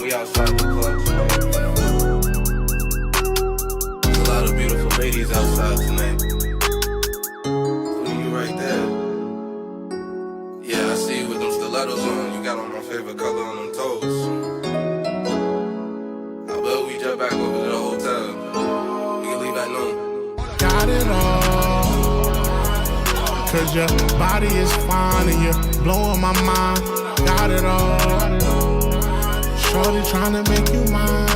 We outside the club tonight. There's a lot of beautiful ladies outside tonight. You right there. Yeah, I see you with them stilettos on. You got on my favorite color on them toes. How about we jump back over to the hotel? We can leave at noon. Got it all, cause your body is fine and you're blowing my mind. Got it all, shorty tryna make you mine.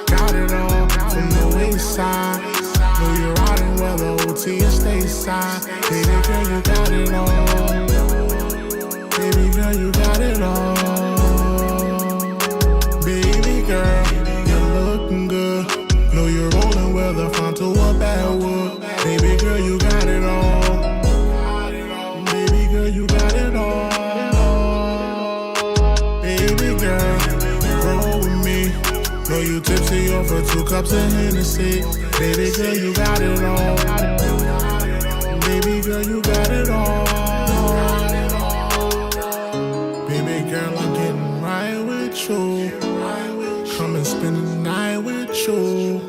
Got it all, from the waist side. Know you're riding well, the OT and stateside. Baby girl, you got it all. Baby girl, you got it all. Baby girl, you're looking good. Know you're rolling well, the front to a backwood. Baby girl, you got it all. Baby girl, you got it all. Baby girl, roll with me. Know you tipsy off of 2 cups of Hennessy. Baby girl, you got it all. Baby girl, you got it all. Baby girl, I'm getting right with you. Come and spend the night with you.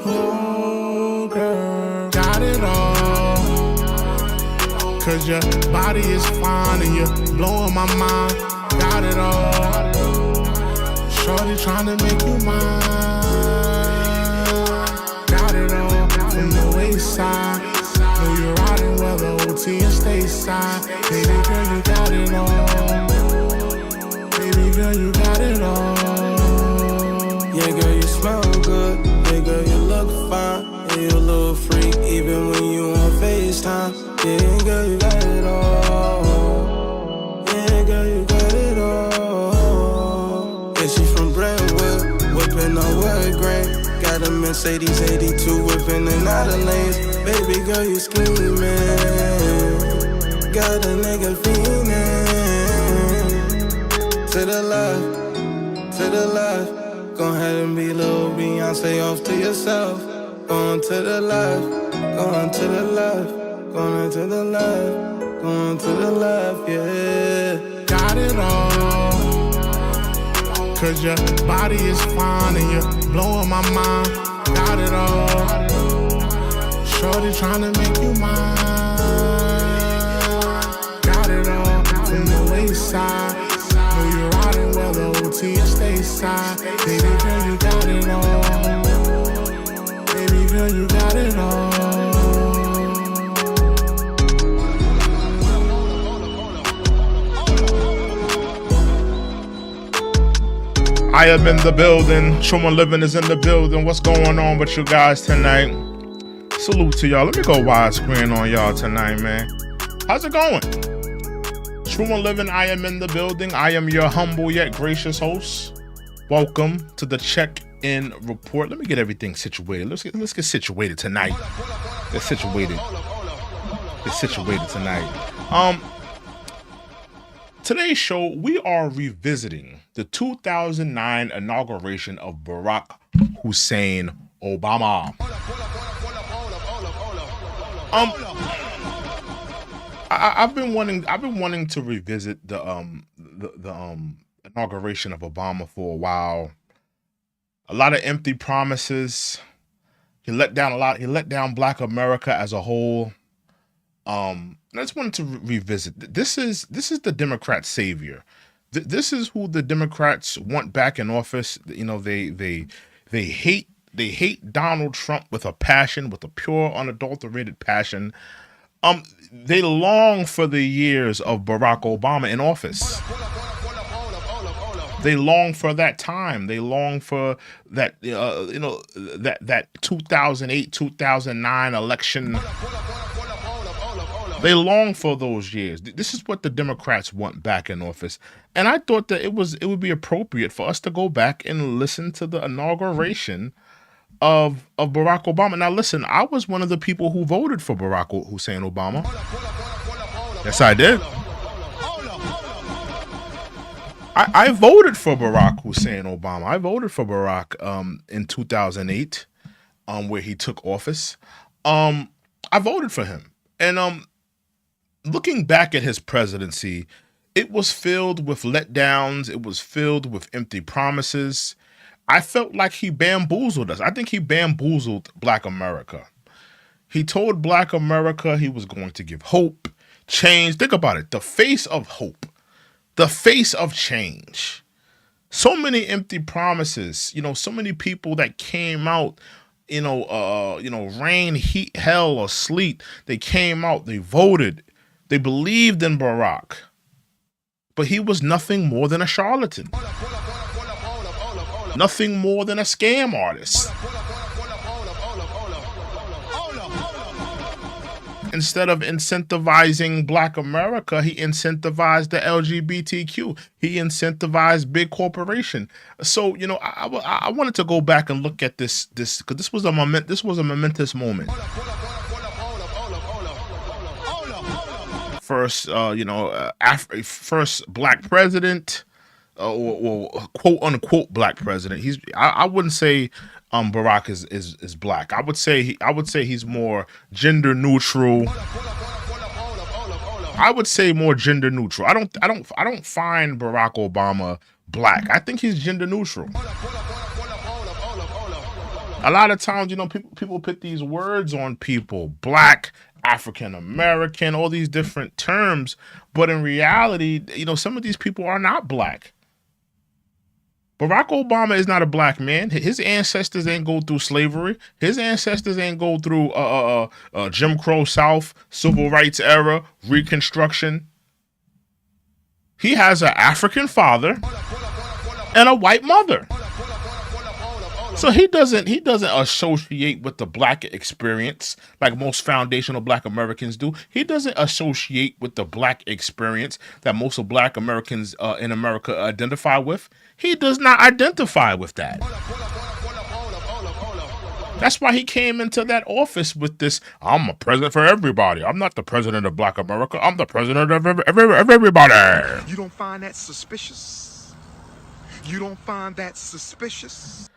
Oh, girl, got it all. Cause your body is fine and you're blowing my mind. Got it all. Shorty tryna make you mine. Got it all, from the waist side. Know you're riding well, the OT and stateside. Baby girl, you got it all. Baby girl, you got it all. Yeah, girl, you smell good. Yeah, girl, you look fine. Yeah, you a little freak, even when you on FaceTime. Yeah, girl, you got it all. Yeah, girl, you got it all. Yeah, she from Brentwood, whipping on wood grain. Got a Mercedes 82, whipping in out of lanes. Baby girl, you scheming. Got a nigga feeling. To the left, to the left. Go ahead and be little Beyonce off to yourself. Going to the left, going to the left, going to the left, going to the left, yeah. Got it all, cause your body is fine and you're blowing my mind. Got it all, shorty tryna make you mine. Got it all, from the waist side. Know you're riding well, the OT and stateside. Baby girl, you got it all. Baby girl, you got it all. I am in the building. True and Livin is in the building. What's going on with you guys tonight? Salute to y'all. Let me go widescreen on y'all tonight, man. How's it going? True and Livin, I am in the building. I am your humble yet gracious host. Welcome to the check-in report. Let me get everything situated. Let's get situated tonight. Get situated tonight. Today's show, we are revisiting the 2009 inauguration of Barack Hussein Obama. I've been wanting to revisit the inauguration of Obama for a while. A lot of empty promises. He let down a lot. He let down Black America as a whole. I just wanted to revisit. This is the Democrat savior. This is who the Democrats want back in office. You know, they hate Donald Trump with a passion, with a pure, unadulterated passion. They long for the years of Barack Obama in office. They long for that time. They long for that, that 2008, 2009 election. They long for those years. This is what the Democrats want back in office. And I thought that it would be appropriate for us to go back and listen to the inauguration of Barack Obama. Now, listen, I was one of the people who voted for Barack Hussein Obama. Yes, I did. I voted for Barack Hussein Obama. I voted for Barack in 2008, where he took office. I voted for him. And looking back at his presidency, it was filled with letdowns. It was filled with empty promises. I felt like he bamboozled us. I think he bamboozled Black America. He told Black America he was going to give hope, change. Think about it. The face of hope, the face of change. So many empty promises, so many people that came out, rain, heat, hell, or sleet. They came out, they voted, they believed in Barack. But he was nothing more than a charlatan. Nothing more than a scam artist. Instead of incentivizing Black America, he incentivized the LGBTQ. He incentivized big corporation. So, I wanted to go back and look at this because this was a momentous moment. First, first Black president, or quote unquote Black president. I wouldn't say Barack is Black. I would say he's more gender neutral. I would say more gender neutral. I don't find Barack Obama Black. I think he's gender neutral. A lot of times, people put these words on people: Black, African American, all these different terms. But in reality, some of these people are not Black. Barack Obama is not a Black man. His ancestors ain't go through slavery. His ancestors ain't go through Jim Crow South, Civil Rights era, Reconstruction. He has an African father and a white mother. So he doesn't associate with the Black experience like most foundational Black Americans do. He doesn't associate with the Black experience that most of Black Americans in America identify with. He does not identify with that. That's why he came into that office with this: I'm a president for everybody. I'm not the president of Black America. I'm the president of everybody. You don't find that suspicious? You don't find that suspicious?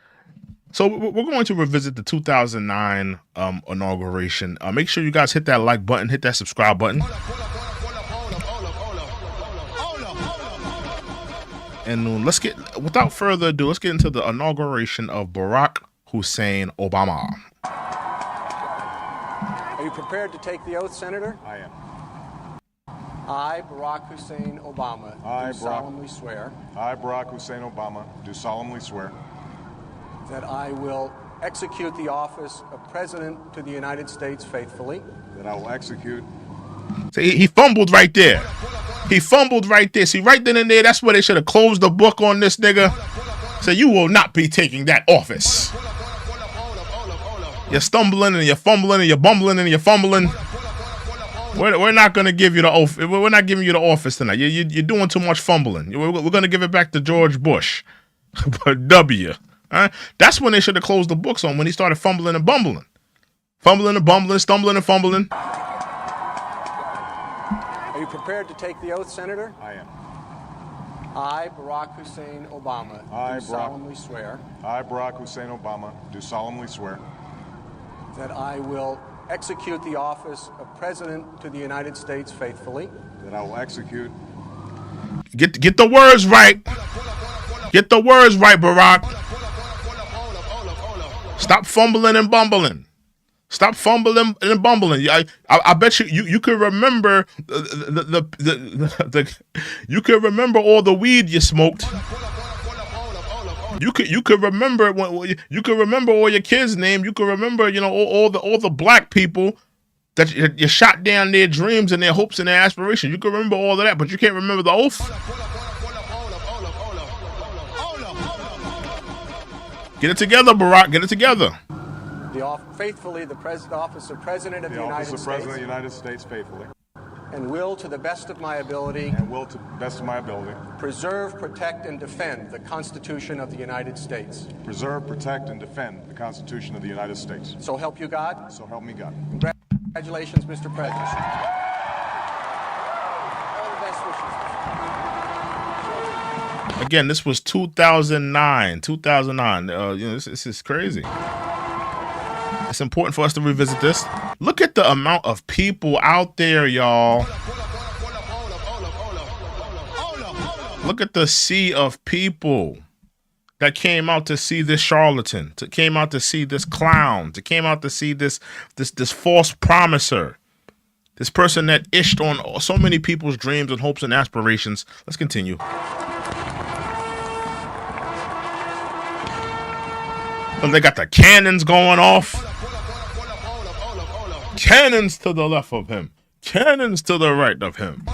So we're going to revisit the 2009 inauguration. Make sure you guys hit that like button, hit that subscribe button. And without further ado, let's get into the inauguration of Barack Hussein Obama. Are you prepared to take the oath, Senator? I am. I, Barack Hussein Obama, do solemnly swear. I, Barack Hussein Obama, do solemnly swear that I will execute the office of President to the United States faithfully. that I will execute. See, he fumbled right there. He fumbled right there. See, right then and there, that's where they should have closed the book on this nigga. So you will not be taking that office. You're stumbling and you're fumbling and you're bumbling and you're fumbling. We're not going to give you the oath. We're not giving you the office tonight. You're doing too much fumbling. We're going to give it back to George Bush. But W. That's when they should have closed the books on, when he started fumbling and bumbling. Fumbling and bumbling, stumbling and fumbling. Are you prepared to take the oath, Senator? I am. I, Barack Hussein Obama, do solemnly swear. I, Barack Hussein Obama, do solemnly swear that I will execute the office of President to the United States faithfully. that I will execute. Get the words right. Get the words right, Barack. Stop fumbling and bumbling. Stop fumbling and bumbling. I bet you can remember you can remember all the weed you smoked. You could remember you can remember all your kids' name. You can remember all the black people that you shot down their dreams and their hopes and their aspirations. You can remember all of that, but you can't remember the oath. Get it together, Barack. Get it together. Faithfully, the office of President of the United States. The office of President of the United States faithfully. And will, to the best of my ability. And will, to the best of my ability. Preserve, protect, and defend the Constitution of the United States. Preserve, protect, and defend the Constitution of the United States. So help you God. So help me God. Congratulations, Mr. President. All the best wishes. Again, this was 2009. 2009. This is crazy. It's important for us to revisit this. Look at the amount of people out there, y'all. Look at the sea of people that came out to see this charlatan, came out to see this clown, came out to see this false promiser, this person that ished on so many people's dreams and hopes and aspirations. Let's continue. And they got the cannons going off. Cannons to the left of him. Cannons to the right of him.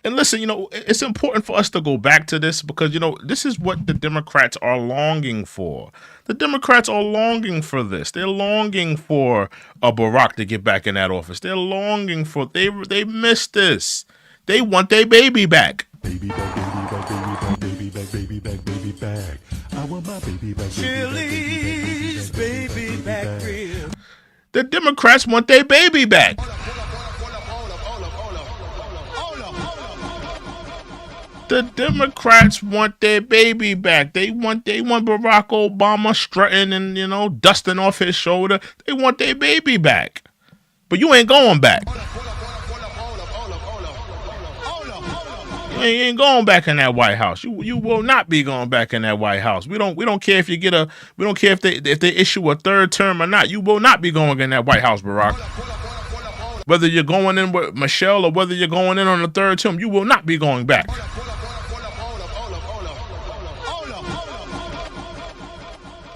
And listen, you know, it's important for us to go back to this because, you know, this is what the Democrats are longing for. The Democrats are longing for this. They're longing for Barack to get back in that office. They're longing for, they miss this. They want their baby back. Baby back, baby back, baby back, baby back, baby back. I want my baby back. Chili's baby back rib. The Democrats want their baby back. The Democrats want their baby back. They want Barack Obama strutting and, you know, dusting off his shoulder. They want their baby back. But you ain't going back. You ain't going back in that White House. You will not be going back in that White House. We don't care if you get we don't care if they issue a third term or not. You will not be going in that White House, Barack. Whether you're going in with Michelle or whether you're going in on the third term, you will not be going back.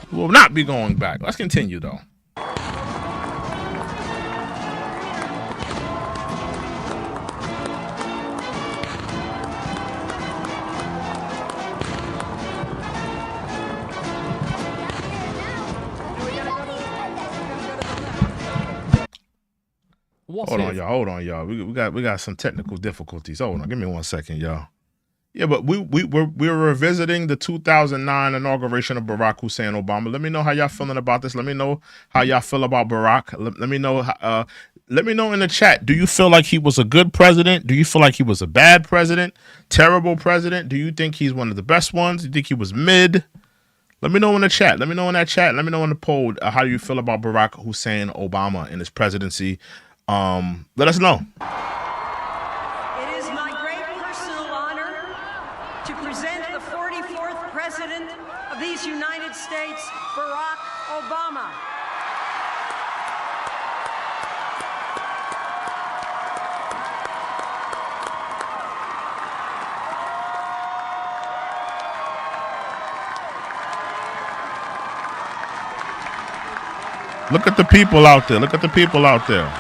You will not be going back. Let's continue though. Hold on, y'all. We got some technical difficulties. Hold on, give me 1 second, y'all. Yeah, but we're revisiting the 2009 inauguration of Barack Hussein Obama. Let me know how y'all feeling about this. Let me know how y'all feel about Barack. Let me know. Let me know in the chat. Do you feel like he was a good president? Do you feel like he was a bad president? Terrible president? Do you think he's one of the best ones? Do you think he was mid? Let me know in the chat. Let me know in that chat. Let me know in the poll. How do you feel about Barack Hussein Obama and his presidency? Let us know. It is my great personal honor to present the 44th President of these United States, Barack Obama. Look at the people out there. Look at the people out there.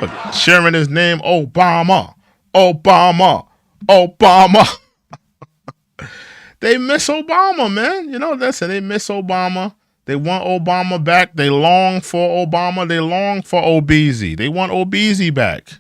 Look, sharing his name, Obama. Obama. Obama. They miss Obama, man. You know, listen, they miss Obama. They want Obama back. They long for Obama. They long for Obeezy. They want Obeezy back.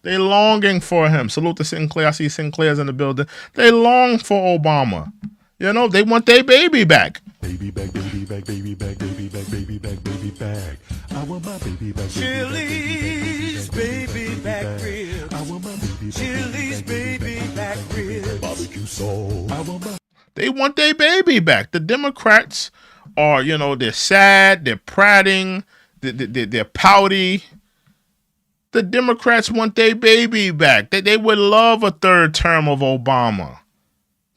They longing for him. Salute to Sinclair. I see Sinclair's in the building. They long for Obama. You know, they want their baby back. Baby back, baby back, baby back, baby back, baby back, baby back. I want my baby back. Chili's baby back rib. I want my baby back. Chili's baby back rib. Barbecue sauce. I want my. They want their baby back. The Democrats are, you know, they're sad, they're prating, they're pouty. The Democrats want their baby back. They would love a third term of Obama.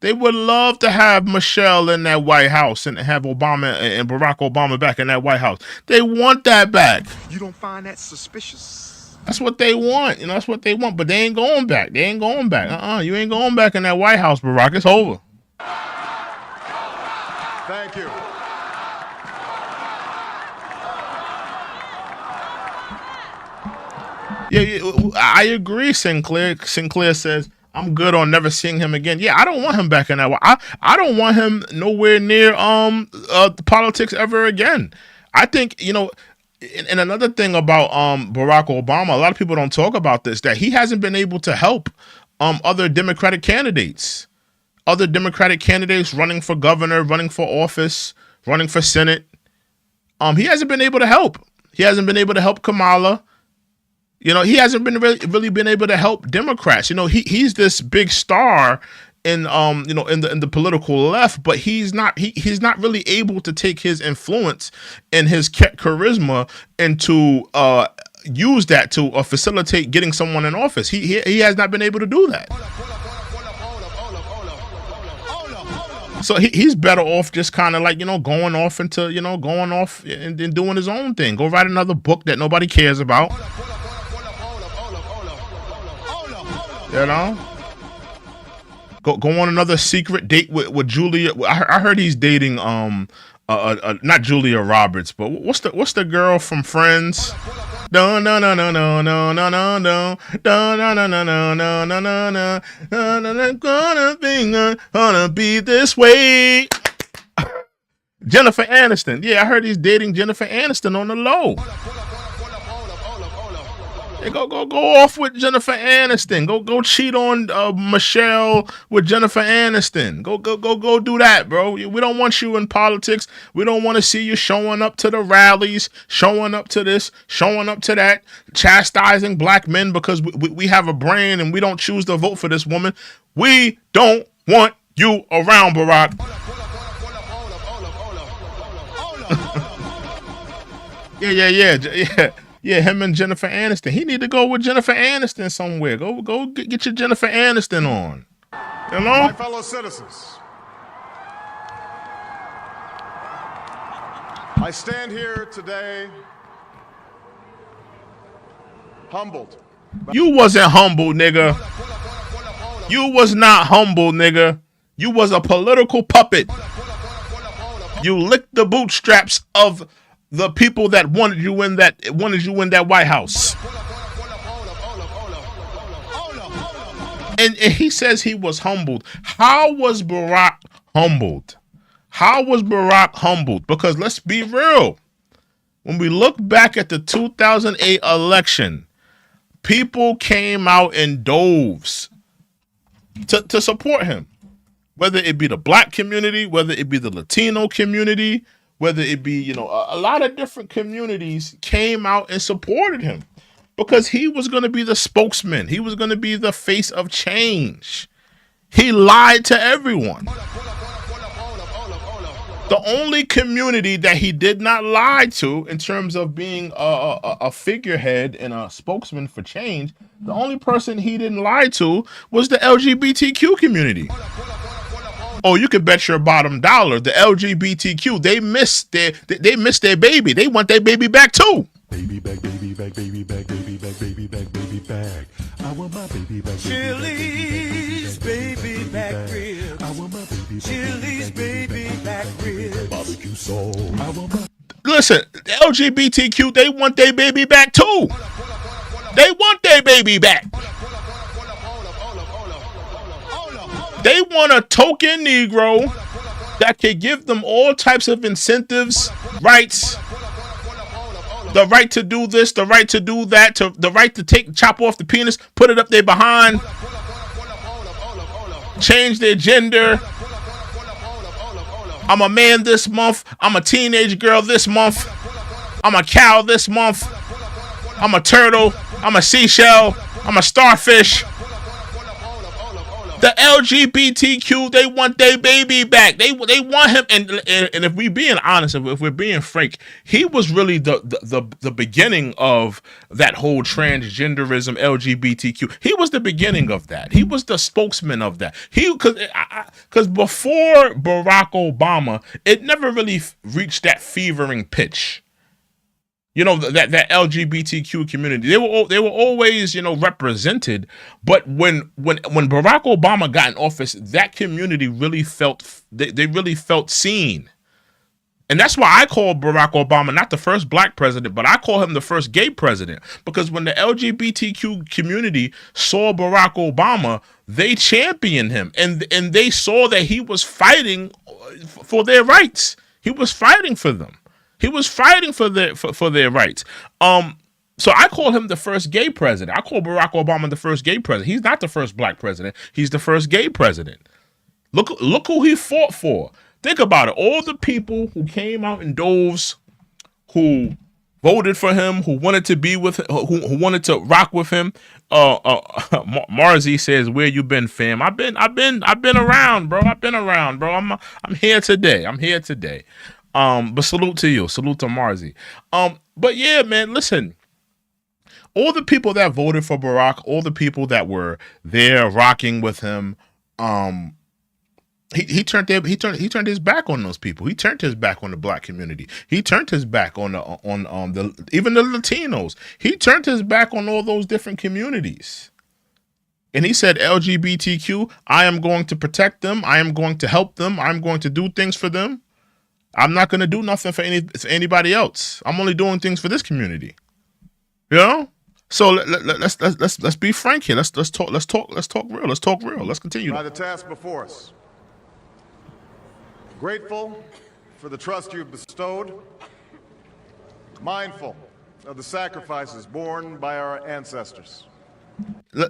They would love to have Michelle in that White House and have Obama and Barack Obama back in that White House. They want that back. You don't find that suspicious? That's what they want. You know, that's what they want. But they ain't going back. They ain't going back. You ain't going back in that White House, Barack. It's over. Thank you. Yeah, I agree, Sinclair. Sinclair says, I'm good on never seeing him again. Yeah, I don't want him back in that. I don't want him nowhere near politics ever again. I think, you know, and another thing about Barack Obama, a lot of people don't talk about this, that he hasn't been able to help other Democratic candidates. Other Democratic candidates running for governor, running for office, running for Senate. He hasn't been able to help. He hasn't been able to help Kamala. You know, he hasn't been really been able to help Democrats. You know, he's this big star in in the political left, but he's not really able to take his influence and his charisma and to use that to facilitate getting someone in office. He has not been able to do that. So he's better off just kind of like, going off into, going off and doing his own thing. Go write another book that nobody cares about. Go on another secret date with Julia. I heard he's dating not Julia Roberts, but what's the girl from Friends? No, no, no, no, no, no, no, no, no, no, no, no, no, no, no, no, no, no, gonna be this way. Jennifer Aniston. Yeah, I heard he's dating Jennifer Aniston on the low. Hey, go off with Jennifer Aniston. Go cheat on Michelle with Jennifer Aniston. Go do that, bro. We don't want you in politics. We don't want to see you showing up to the rallies, showing up to this, showing up to that, chastising black men because we have a brain and we don't choose to vote for this woman. We don't want you around, Barack. Yeah, him and Jennifer Aniston. He need to go with Jennifer Aniston somewhere. Go get your Jennifer Aniston on. My fellow citizens, I stand here today humbled. You wasn't humble, nigga. You was not humble, nigga. You was a political puppet. You licked the bootstraps of the people that wanted you in that White House. And he says he was humbled. How was Barack humbled? How was Barack humbled? Because let's be real. When we look back at the 2008 election, people came out in droves to support him. Whether it be the black community, whether it be the Latino community, whether it be, a lot of different communities came out and supported him because he was going to be the spokesman. He was going to be the face of change. He lied to everyone. The only community that he did not lie to in terms of being a figurehead and a spokesman for change, the only person he didn't lie to was the LGBTQ community. Oh, you can bet your bottom dollar the LGBTQ, they missed their baby. They want their baby back too. Baby back, baby back, baby back, baby back, baby back, baby back. I want my baby back. Chili's baby back ribs. I want my baby back. Chili's baby back ribs. Barbecue sauce. I want my. Listen, the LGBTQ, they want their baby back too. They want their baby back. They want a token Negro that can give them all types of incentives, rights, the right to do this, the right to do that, the right to chop off the penis, put it up their behind, change their gender. I'm a man this month. I'm a teenage girl this month. I'm a cow this month. I'm a turtle. I'm a seashell. I'm a starfish. The LGBTQ, they want their baby back. They want him. And if we're being honest, if we're being frank, he was really the beginning of that whole transgenderism, LGBTQ. He was the beginning of that. He was the spokesman of that. Because before Barack Obama, it never really reached that fevering pitch. That LGBTQ community, they were always, represented. But when Barack Obama got in office, that community really felt, they really felt seen. And that's why I call Barack Obama not the first black president, but I call him the first gay president. Because when the LGBTQ community saw Barack Obama, they championed him. And they saw that he was fighting for their rights. He was fighting for them. He was fighting for their rights. So I call him the first gay president. I call Barack Obama the first gay president. He's not the first black president. He's the first gay president. Look who he fought for. Think about it. All the people who came out in droves, who voted for him, who wanted to be with, who wanted to rock with him. Marzi says, "Where you been, fam? I've been around, bro. I've been around, bro. I'm here today. But salute to you, salute to Marzi. But yeah, man, listen. All the people that voted for Barack, all the people that were there rocking with him, he turned his back on those people. He turned his back on the black community. He turned his back on even the Latinos. He turned his back on all those different communities. And he said, LGBTQ, I am going to protect them. I am going to help them. I'm going to do things for them. I'm not going to do nothing for anybody else. I'm only doing things for this community. You know? So let's be frank here. Let's talk real. Let's talk real. Let's continue. By the task before us. Grateful for the trust you've bestowed, mindful of the sacrifices borne by our ancestors.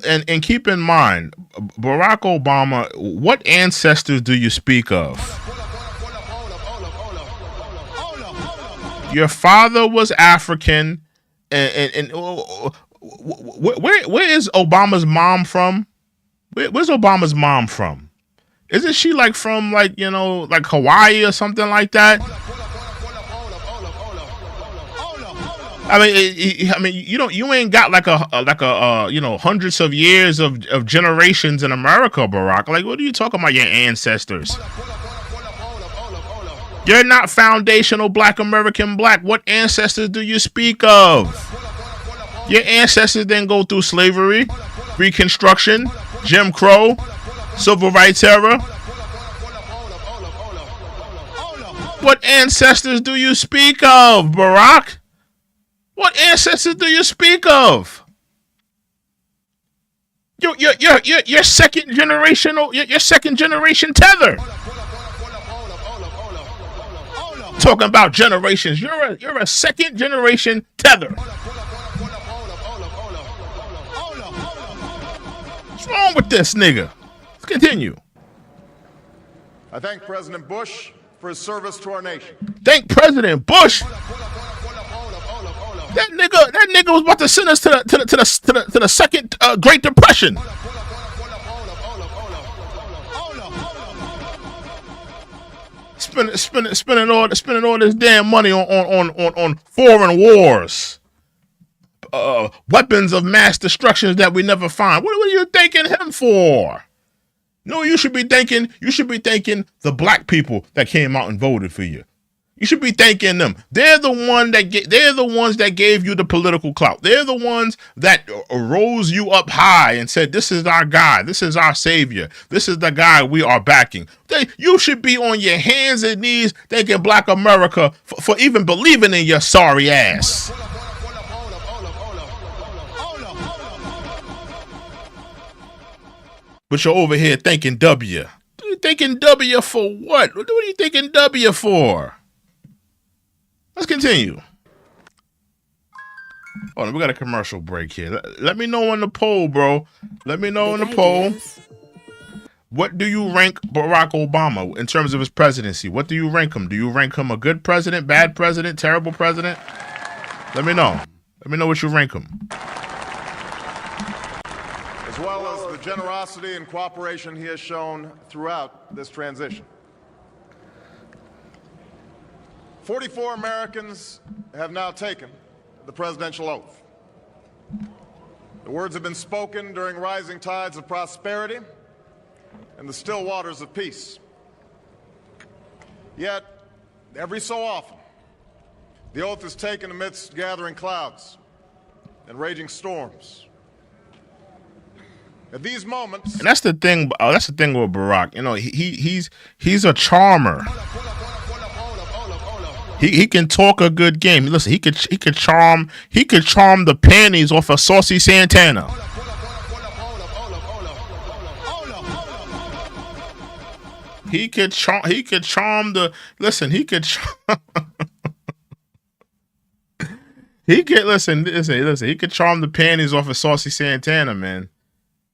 And keep in mind, Barack Obama, what ancestors do you speak of? Your father was African, and where is Obama's mom from? Where's Obama's mom from? Isn't she like from like Hawaii or something like that? I mean, you ain't got like a hundreds of years of generations in America, Barack. Like, what are you talking about? Your ancestors? You're not foundational Black American black. What ancestors do you speak of? Your ancestors didn't go through slavery, Reconstruction, Jim Crow, Civil Rights era. What ancestors do you speak of, Barack? What ancestors do you speak of? You're second generation. You're second generation tether. Talking about generations. You're a second generation tether. What's wrong with this nigga? Let's continue. I thank President Bush for his service to our nation. Thank President Bush. That nigga was about to send us to the second Great Depression. Spending all this damn money on foreign wars, weapons of mass destruction that we never find. What are you thanking him for? No, you should be thanking the black people that came out and voted for you. You should be thanking them. They're the ones that gave you the political clout. They're the ones that rose you up high and said, "This is our guy. This is our savior. This is the guy we are backing." You should be on your hands and knees thanking Black America for even believing in your sorry ass. But you're over here thanking W. You're thanking W for what? What are you thanking W for? Let's continue. Hold on, we got a commercial break here. Let me know on the poll, bro. Let me know on the poll. What do you rank Barack Obama in terms of his presidency? What do you rank him? Do you rank him a good president, bad president, terrible president? Let me know. Let me know what you rank him. As well as the generosity and cooperation he has shown throughout this transition. 44 Americans have now taken the presidential oath. The words have been spoken during rising tides of prosperity and the still waters of peace. Yet, every so often, the oath is taken amidst gathering clouds and raging storms. At these moments, and that's the thing. That's the thing with Barack. You know, he's a charmer. He can talk a good game. Listen, he could charm the panties off of Saucy Santana. He could charm the listen. He could charm the panties off of Saucy Santana, man.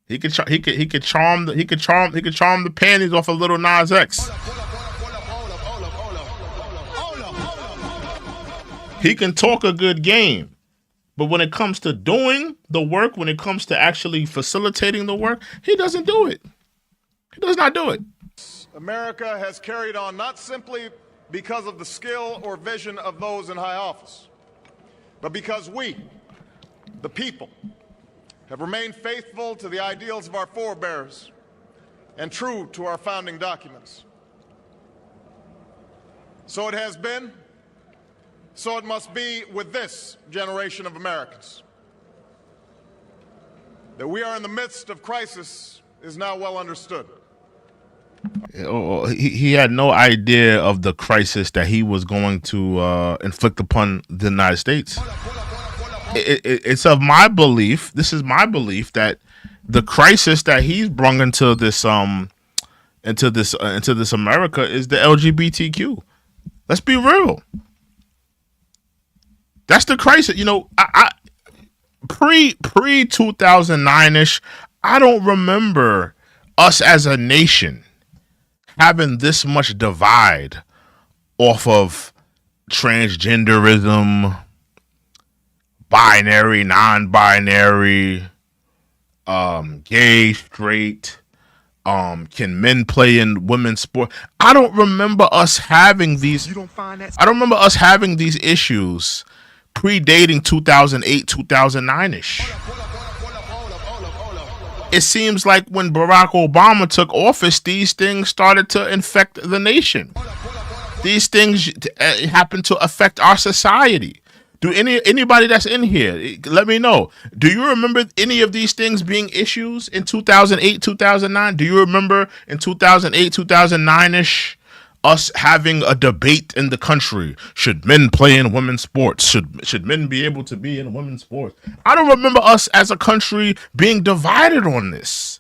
He could charm the panties off of Little Nas X. He can talk a good game. But when it comes to doing the work, when it comes to actually facilitating the work, he doesn't do it. He does not do it. America has carried on not simply because of the skill or vision of those in high office, but because we, the people, have remained faithful to the ideals of our forebears and true to our founding documents. So it has been, so it must be with this generation of Americans. That we are in the midst of crisis is now well understood. He had no idea of the crisis that he was going to inflict upon the United States. It's of my belief. This is my belief that the crisis that he's brought into this America is the LGBTQ. Let's be real. That's the crisis. You know, I pre 2009ish. I don't remember us as a nation having this much divide off of transgenderism, binary, non-binary, gay, straight, can men play in women's sport? I don't remember us having these. I don't remember us having these issues predating 2008, 2009ish. It seems like when Barack Obama took office, these things started to infect the nation. These things happen to affect our society. Do anybody that's in here, let me know. Do you remember any of these things being issues in 2008, 2009? Do you remember in 2008, 2009ish us having a debate in the country? Should men play in women's sports? Should men be able to be in women's sports? I don't remember us as a country being divided on this.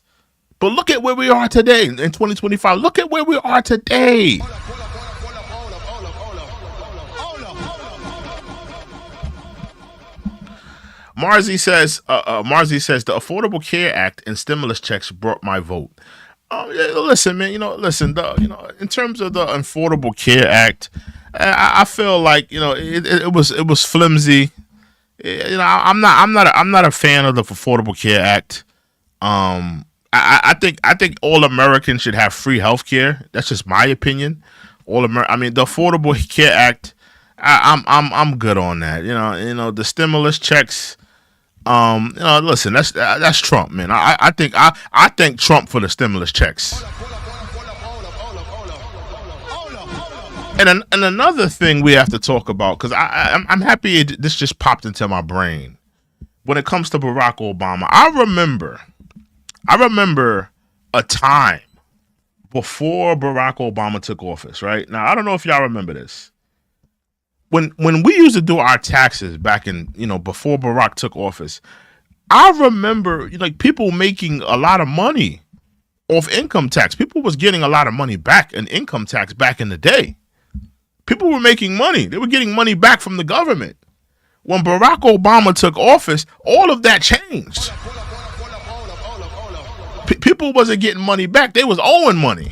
But look at where we are today in 2025. Look at where we are today. Marzi says the Affordable Care Act and stimulus checks brought my vote. Listen, man. In terms of the Affordable Care Act, I feel like it was flimsy. I'm not a fan of the Affordable Care Act. I think all Americans should have free health care. That's just my opinion. The Affordable Care Act, I'm good on that. The stimulus checks. Listen, that's Trump, man. I thank Trump for the stimulus checks. And another thing we have to talk about, because I'm happy this just popped into my brain. When it comes to Barack Obama, I remember a time before Barack Obama took office, right? Now, I don't know if y'all remember this. When we used to do our taxes back in, before Barack took office, I remember people making a lot of money off income tax. People was getting a lot of money back in income tax back in the day. People were making money. They were getting money back from the government. When Barack Obama took office, all of that changed. People wasn't getting money back. They was owing money.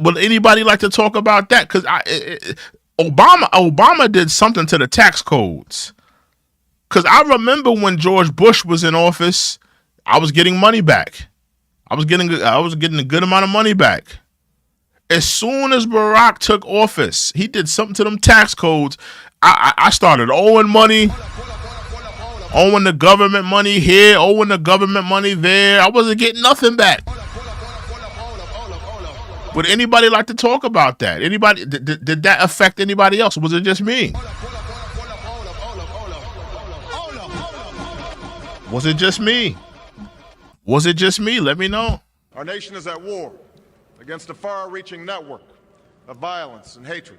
Would anybody like to talk about that? Because Obama did something to the tax codes. Because I remember when George Bush was in office, I was getting money back. I was getting a good amount of money back. As soon as Barack took office, he did something to them tax codes. I started owing money, owing the government money here, owing the government money there. I wasn't getting nothing back. Would anybody like to talk about that? Anybody? Did that affect anybody else? Or was it just me? Was it just me? Was it just me? Let me know. Our nation is at war against a far-reaching network of violence and hatred.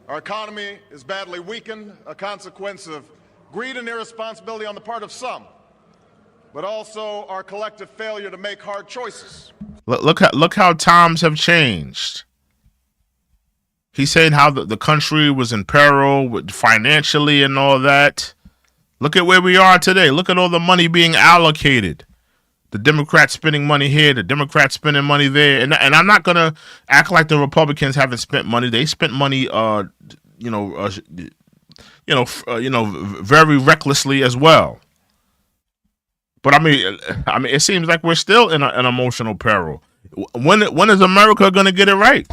Our economy is badly weakened, a consequence of greed and irresponsibility on the part of some, but also our collective failure to make hard choices. Look how times have changed. He's saying how the country was in peril financially and all that. Look at where we are today. Look at all the money being allocated The Democrats spending money here, the Democrats spending money there, and I'm not gonna act like the Republicans haven't spent money. They spent money, very recklessly as well. But I mean, it seems like we're still in an emotional peril. When is America gonna get it right?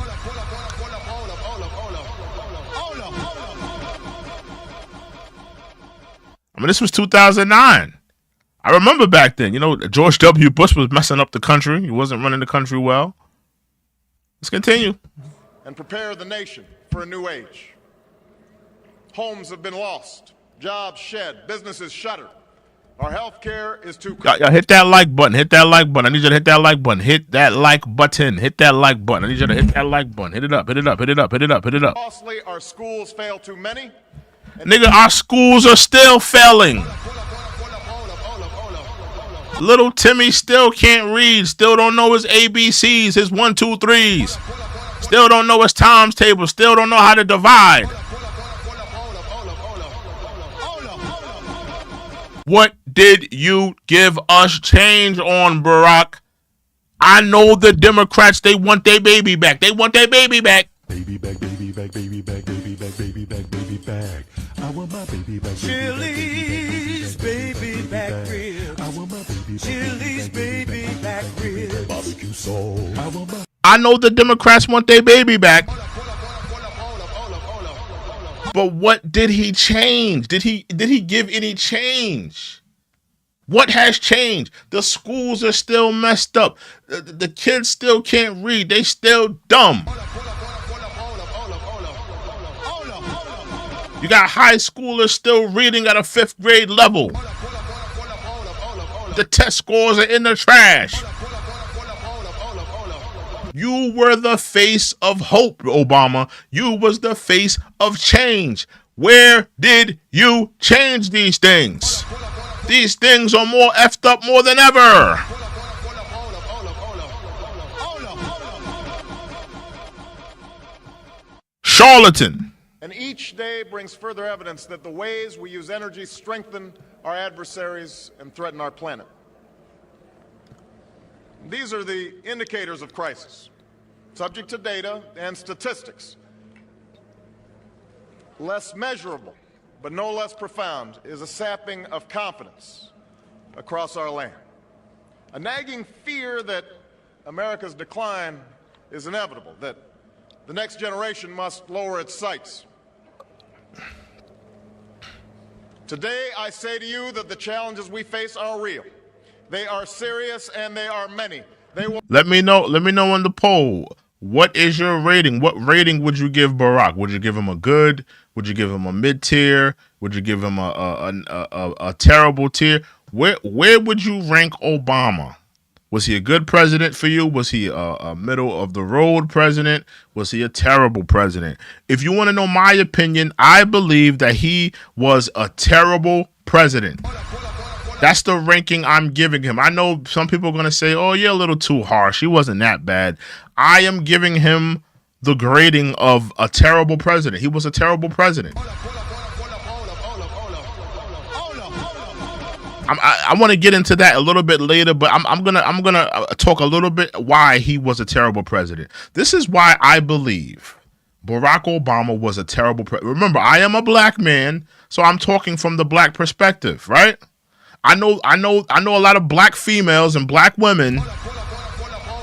I mean, this was 2009. I remember back then, George W. Bush was messing up the country. He wasn't running the country well. Let's continue. And prepare the nation for a new age. Homes have been lost, jobs shed, businesses shuttered. Our health care is too critical. Y'all hit that like button. Hit that like button. I need you to hit that like button. Hit that like button. Hit that like button. I need you to hit that like button. Hit it up. Hit it up. Hit it up. Hit it up. Hit it up. Costly, our schools fail too many. Nigga, our schools are still failing. Little Timmy still can't read. Still don't know his ABCs, his 1, 2, 3s. Still don't know his times table. Still don't know how to divide. What did you give us change on, Barack? I know the Democrats, they want their baby back. They want their baby back. Baby back, baby back, baby back, baby back, baby back, baby back. I want my baby back. Chili's baby back ribs. I want my baby back. Chili's baby back ribs. Barbecue sauce. I want my. I know the Democrats want their baby back. But what did he change? Did he give any change? What has changed? The schools are still messed up. The kids still can't read. They still dumb. You got high schoolers still reading at a 5th grade level. The test scores are in the trash. You were the face of hope, Obama. You was the face of change. Where did you change these things? These things are more effed up more than ever. Charlatan. And each day brings further evidence that the ways we use energy strengthen our adversaries and threaten our planet. These are the indicators of crisis, subject to data and statistics. Less measurable, but no less profound, is a sapping of confidence across our land. A nagging fear that America's decline is inevitable, that the next generation must lower its sights. Today, I say to you that the challenges we face are real. They are serious and they are many. They will. Let me know on the poll. What is your rating? What rating would you give Barack? Would you give him a good? Would you give him a mid-tier? Would you give him a terrible tier? Where would you rank Obama? Was he a good president for you? Was he a middle of the road president? Was he a terrible president? If you want to know my opinion, I believe that he was a terrible president. That's the ranking I'm giving him. I know some people are going to say, oh, you're a little too harsh. He wasn't that bad. I am giving him the grading of a terrible president. He was a terrible president. I want to get into that a little bit later, but I'm gonna talk a little bit why he was a terrible president. This is why I believe Barack Obama was a terrible president. Remember, I am a black man, so I'm talking from the black perspective, right? I know a lot of black females and black women.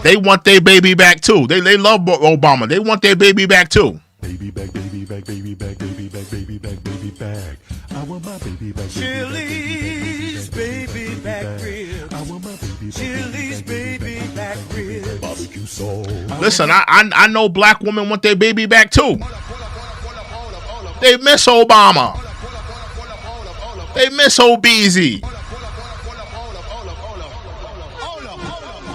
They want their baby back too. They love Obama. They want their baby back too. Baby back, baby back, baby back, baby back, baby back, baby back. I want my baby back. Chili's baby back ribs. I want my baby back. Chili's baby back ribs. Barbecue sauce. Listen, I know black women want their baby back too. They miss Obama. They miss Obeezy.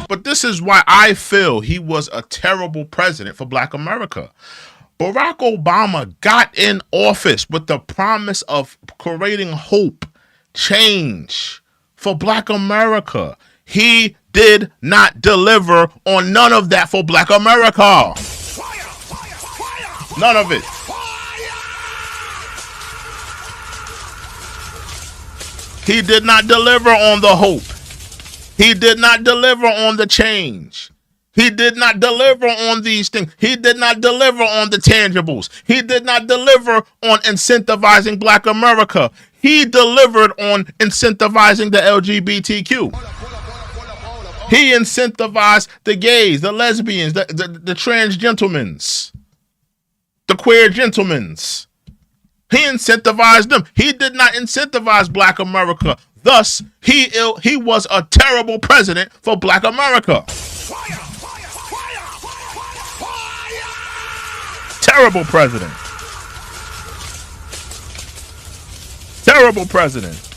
But this is why I feel he was a terrible president for black America. Barack Obama got in office with the promise of creating hope, change for black America. He did not deliver on none of that for black America. None of it. He did not deliver on the hope. He did not deliver on the change. He did not deliver on these things. He did not deliver on the tangibles. He did not deliver on incentivizing Black America. He delivered on incentivizing the LGBTQ. He incentivized the gays, the lesbians, the trans gentlemans, the queer gentlemans. He incentivized them. He did not incentivize Black America. Thus, he was a terrible president for Black America. Terrible president. Terrible president.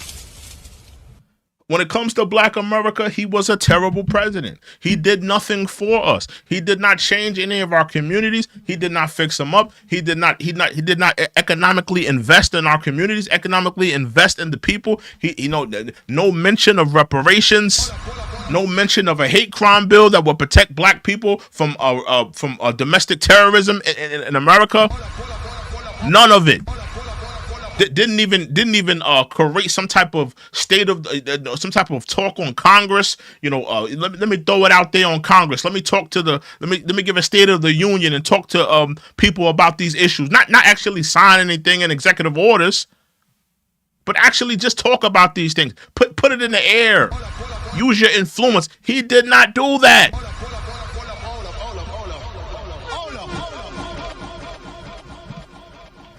When it comes to Black America, he was a terrible president. He did nothing for us. He did not change any of our communities. He did not fix them up. He did not economically invest in our communities, economically invest in the people. No mention of reparations, no mention of a hate crime bill that will protect Black people from domestic terrorism in America. None of it. Didn't even create some type of some type of talk on Congress. Let me throw it out there on Congress. Let me give a State of the Union and talk to people about these issues. Not actually sign anything in executive orders, but actually just talk about these things. Put it in the air. Use your influence. He did not do that.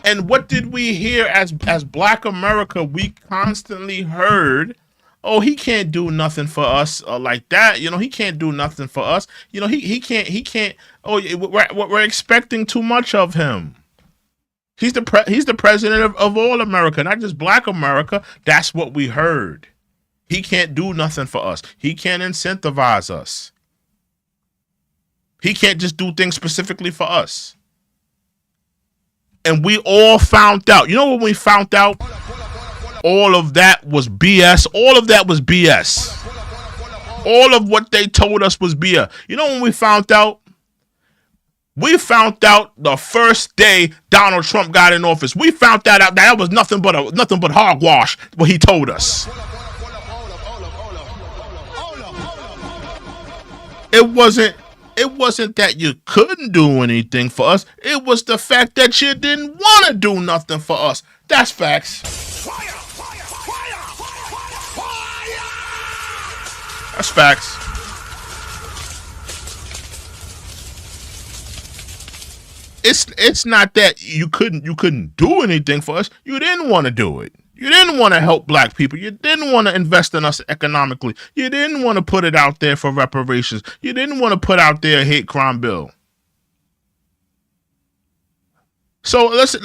And what did we hear as Black America? We constantly heard, oh, he can't do nothing for us like that. He can't do nothing for us. He can't. Oh, we're expecting too much of him. He's the president of all America, not just Black America. That's what we heard. He can't do nothing for us. He can't incentivize us. He can't just do things specifically for us. And we all found out. You know when we found out? All of that was BS. All of that was BS. All of what they told us was BS. You know when we found out? We found out the first day Donald Trump got in office. We found that that was nothing but hogwash what he told us. It wasn't that you couldn't do anything for us. It was the fact that you didn't want to do nothing for us. That's facts. That's facts. It's not that you couldn't do anything for us. You didn't want to do it. You didn't want to help Black people. You didn't want to invest in us economically. You didn't want to put it out there for reparations. You didn't want to put out there a hate crime bill. So let's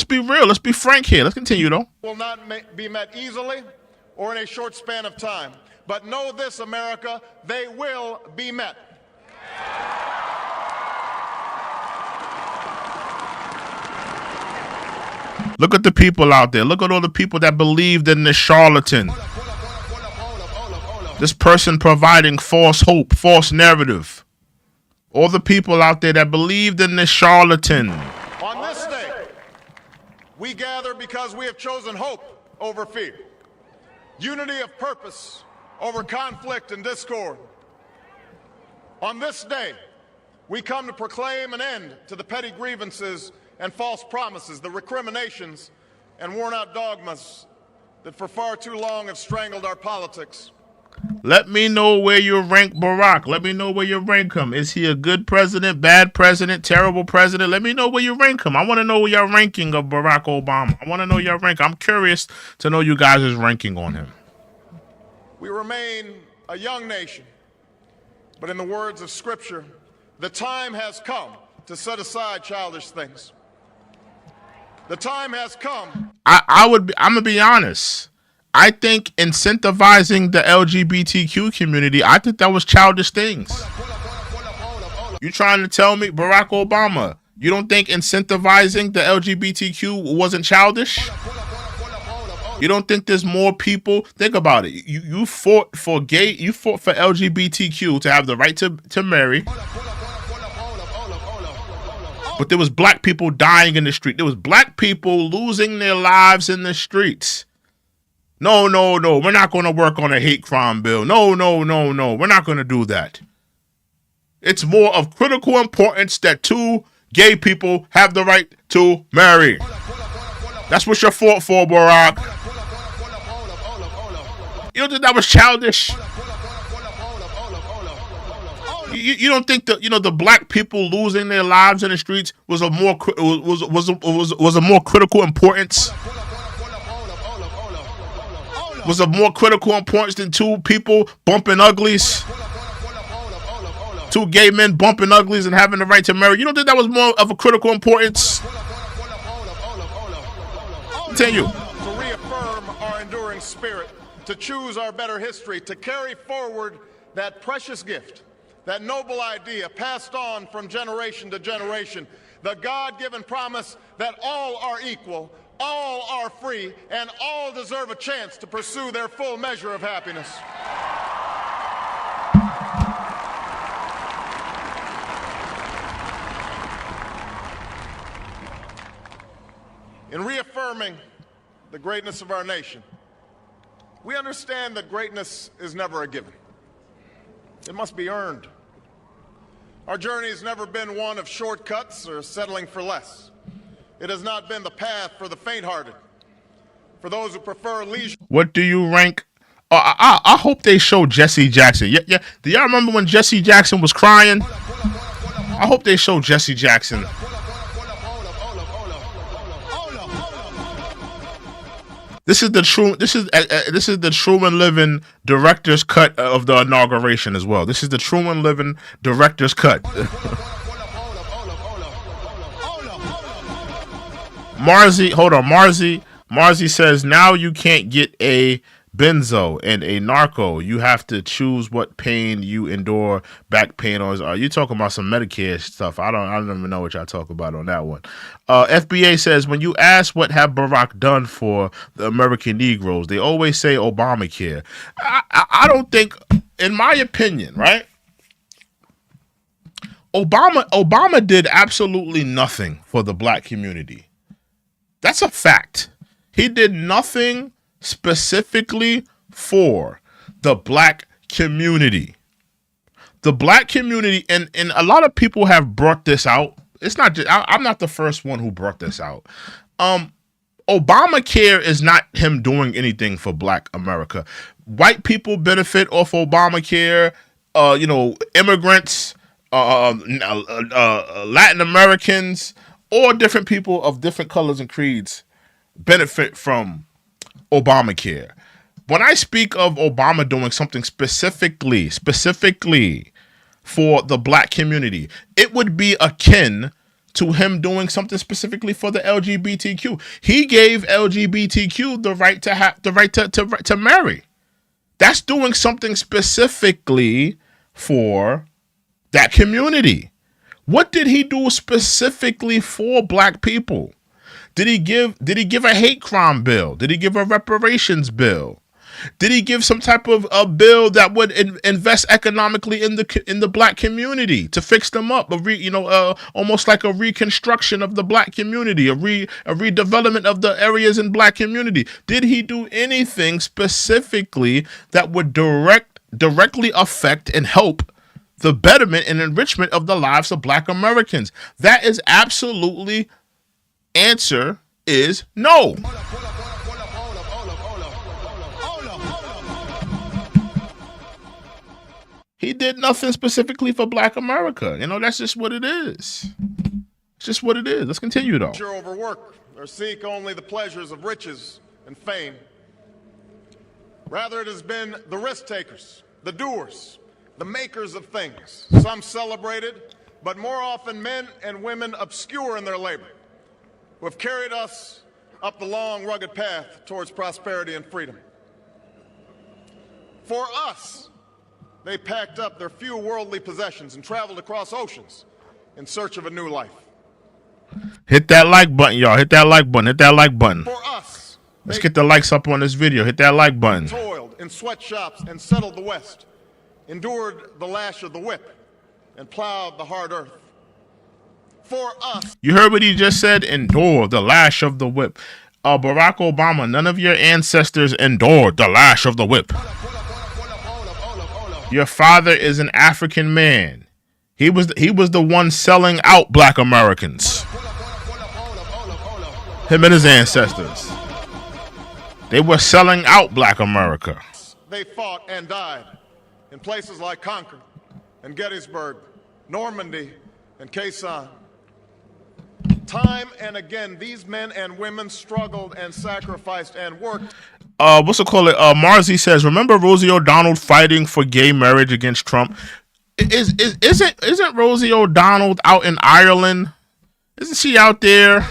be real. Let's be frank here. Let's continue though. Will not be met easily or in a short span of time. But know this, America, they will be met. Look at the people out there. Look at all the people that believed in this charlatan. This person providing false hope, false narrative. All the people out there that believed in this charlatan. On this day, we gather because we have chosen hope over fear, unity of purpose over conflict and discord. On this day, we come to proclaim an end to the petty grievances and false promises, the recriminations and worn-out dogmas that for far too long have strangled our politics. Let me know where you rank Barack. Let me know where you rank him. Is he a good president, bad president, terrible president? Let me know where you rank him. I want to know your ranking of Barack Obama. I want to know your rank. I'm curious to know you guys' ranking on him. We remain a young nation, but in the words of Scripture, the time has come to set aside childish things. The time has come. I'm gonna be honest. I think incentivizing the LGBTQ community, I think that was childish things. You trying to tell me, Barack Obama, you don't think incentivizing the LGBTQ wasn't childish? You don't think there's more people? Think about it. You fought for LGBTQ to have the right to marry. But there was Black people dying in the street. There was Black people losing their lives in the streets. No, no, no. We're not going to work on a hate crime bill. No, no, no, no. We're not going to do that. It's more of critical importance that two gay people have the right to marry. That's what you fought for, Barack. You don't think that was childish? You don't think that the black people losing their lives in the streets was a more critical importance? Was of more critical importance than two people bumping uglies? Two gay men bumping uglies and having the right to marry. You don't think that was more of a critical importance? Continue. To reaffirm our enduring spirit, to choose our better history, to carry forward that precious gift, that noble idea passed on from generation to generation, the God-given promise that all are equal, all are free, and all deserve a chance to pursue their full measure of happiness. In reaffirming the greatness of our nation, we understand that greatness is never a given. It must be earned. Our journey has never been one of shortcuts or settling for less. It has not been the path for the faint-hearted, for those who prefer leisure. What do you rank? I hope they show Jesse Jackson. Yeah. Do y'all remember when Jesse Jackson was crying? I hope they show Jesse Jackson. This is the True and Livin director's cut of the inauguration as well. This is the True and Livin director's cut. Marzi says now you can't get a benzo and a narco. You have to choose what pain you endure. Back pain, or are you talking about some Medicare stuff? I don't even know what y'all talk about on that one. FBA says when you ask what have Barack done for the American Negroes, they always say Obamacare. I don't think, in my opinion, right? Obama did absolutely nothing for the black community. That's a fact. He did nothing specifically for the black community. The black community, and a lot of people have brought this out. It's not just, I'm not the first one who brought this out. Obamacare is not him doing anything for black America. White people benefit off Obamacare. Immigrants, Latin Americans, or different people of different colors and creeds benefit from Obamacare. When I speak of Obama doing something specifically for the black community, it would be akin to him doing something specifically for the LGBTQ. He gave LGBTQ the right to marry. That's doing something specifically for that community. What did he do specifically for black people? Did he give a hate crime bill? Did he give a reparations bill? Did he give some type of a bill that would invest economically in the black community to fix them up? Almost like a reconstruction of the black community, a redevelopment of the areas in black community. Did he do anything specifically that would directly affect and help the betterment and enrichment of the lives of black Americans? That is absolutely, answer is no. He did nothing specifically for black America. That's just what it is. It's just what it is. Let's continue though. Overwork or seek only the pleasures of riches and fame. Rather, it has been the risk takers, the doers, the makers of things, some celebrated, but more often men and women obscure in their labor, who have carried us up the long, rugged path towards prosperity and freedom. For us, they packed up their few worldly possessions and traveled across oceans in search of a new life. Hit that like button, y'all. Hit that like button. Hit that like button. For us, let's get the likes up on this video. Hit that like button. Toiled in sweatshops and settled the West, endured the lash of the whip, and plowed the hard earth. For us. You heard what he just said? Endure the lash of the whip. Barack Obama, none of your ancestors endured the lash of the whip. Your father is an African man. He was the one selling out black Americans. Him and his ancestors. They were selling out black America. They fought and died in places like Concord and Gettysburg, Normandy and Quai San. Time and again, these men and women struggled and sacrificed and worked. What's it called? Marzi says, remember Rosie O'Donnell fighting for gay marriage against Trump? Isn't Rosie O'Donnell out in Ireland? Isn't she out there?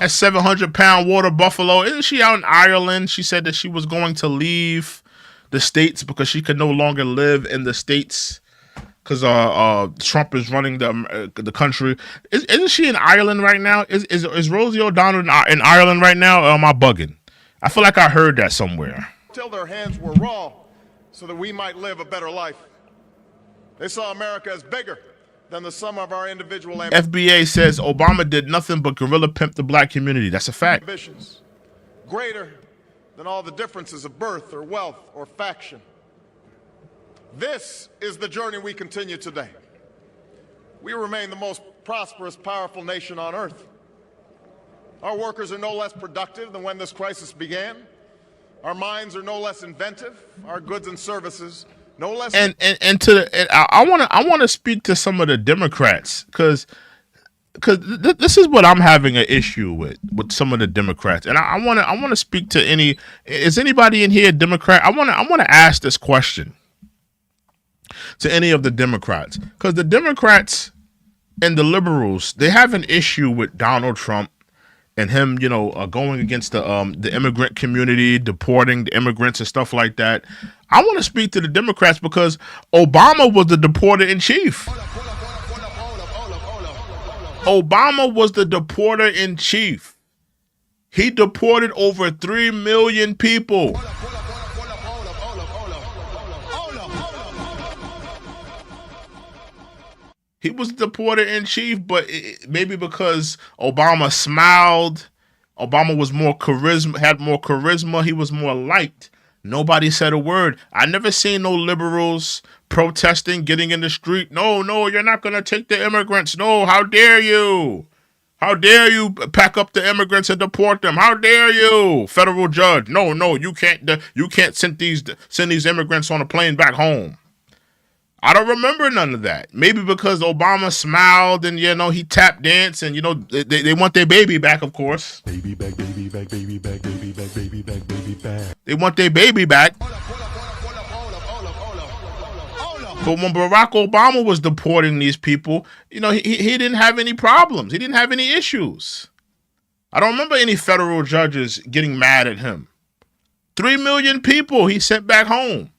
That 700-pound water buffalo, isn't she out in Ireland? She said that she was going to leave the States because she could no longer live in the States because Trump is running the country. Isn't she in Ireland right now? Is Rosie O'Donnell in Ireland right now, or am I bugging? I feel like I heard that somewhere. Till their hands were raw so that we might live a better life. They saw America as bigger than the sum of our individual FBA says Obama did nothing but gorilla pimp the black community. That's a fact. ambitions, greater than all the differences of birth or wealth or faction. This is the journey we continue today. We remain the most prosperous, powerful nation on earth. Our workers are no less productive than when this crisis began. Our minds are no less inventive. Our goods and services no less. I want to speak to some of the Democrats because this is what I'm having an issue with some of the Democrats, and I want to speak to any. Is anybody in here a Democrat? I want to ask this question to any of the Democrats, because the Democrats and the liberals, they have an issue with Donald Trump and him, going against the immigrant community, deporting the immigrants and stuff like that. I want to speak to the Democrats because Obama was the deporter in chief. Obama was the deporter in chief. He deported over 3 million people. He was the deporter in chief, but maybe because Obama smiled, Obama was more charisma, had more charisma, he was more liked. Nobody said a word. I never seen no liberals protesting, getting in the street. No, you're not going to take the immigrants. No, how dare you? How dare you pack up the immigrants and deport them? How dare you, federal judge? No, you can't send these immigrants on a plane back home. I don't remember none of that. Maybe because Obama smiled and, he tap danced and, they want their baby back, of course. Baby back, baby back, baby back, baby back, baby back, baby back. They want their baby back. But when Barack Obama was deporting these people, he didn't have any problems. He didn't have any issues. I don't remember any federal judges getting mad at him. 3 million people he sent back home.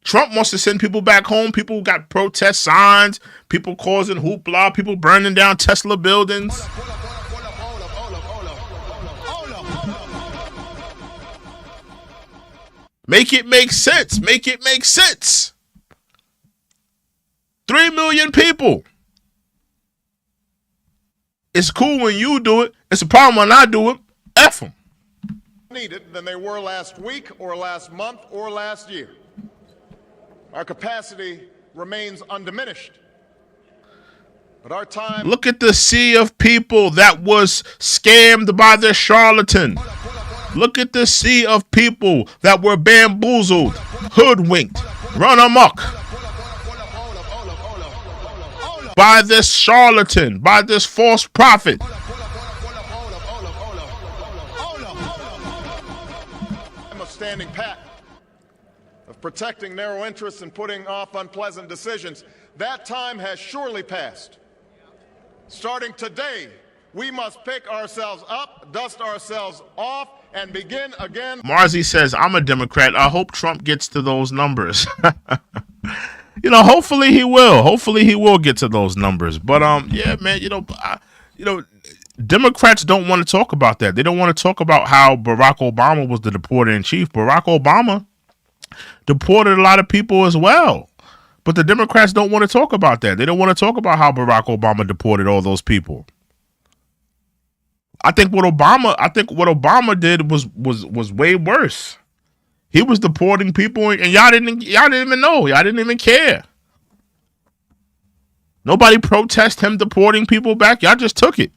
Trump wants to send people back home. People got protest signs, people causing hoopla, people burning down Tesla buildings. Make it make sense. Make it make sense. 3 million people. It's cool when you do it. It's a problem when I do it. F them. Needed than they were last week or last month or last year. Our capacity remains undiminished. But our time... Look at the sea of people that was scammed by the charlatan. Look at the sea of people that were bamboozled, hoodwinked, run amok by this charlatan, by this false prophet. I'm a standing pat of protecting narrow interests and putting off unpleasant decisions. That time has surely passed. Starting today, we must pick ourselves up, dust ourselves off, and begin again. Marzi says, I'm a Democrat. I hope Trump gets to those numbers. Hopefully he will. Hopefully he will get to those numbers. But, yeah, man, Democrats don't want to talk about that. They don't want to talk about how Barack Obama was the deporter in chief. Barack Obama deported a lot of people as well. But the Democrats don't want to talk about that. They don't want to talk about how Barack Obama deported all those people. I think what Obama did was way worse. He was deporting people, and y'all didn't even know. Y'all didn't even care. Nobody protested him deporting people back. Y'all just took it.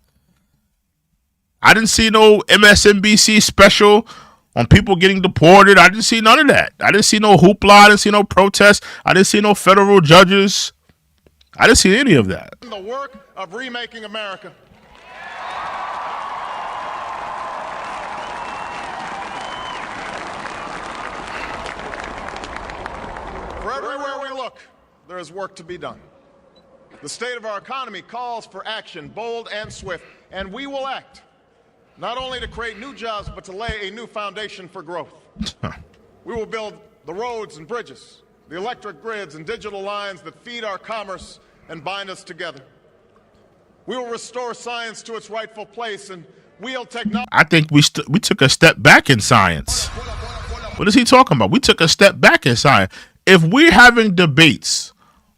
I didn't see no MSNBC special on people getting deported. I didn't see none of that. I didn't see no hoopla. I didn't see no protests. I didn't see no federal judges. I didn't see any of that. The work of remaking America. For everywhere we look, there is work to be done. The state of our economy calls for action, bold and swift, and we will act, not only to create new jobs, but to lay a new foundation for growth. We will build the roads and bridges, the electric grids and digital lines that feed our commerce and bind us together. We will restore science to its rightful place and wield technology. I think we took a step back in science. What is he talking about? We took a step back in science. If we're having debates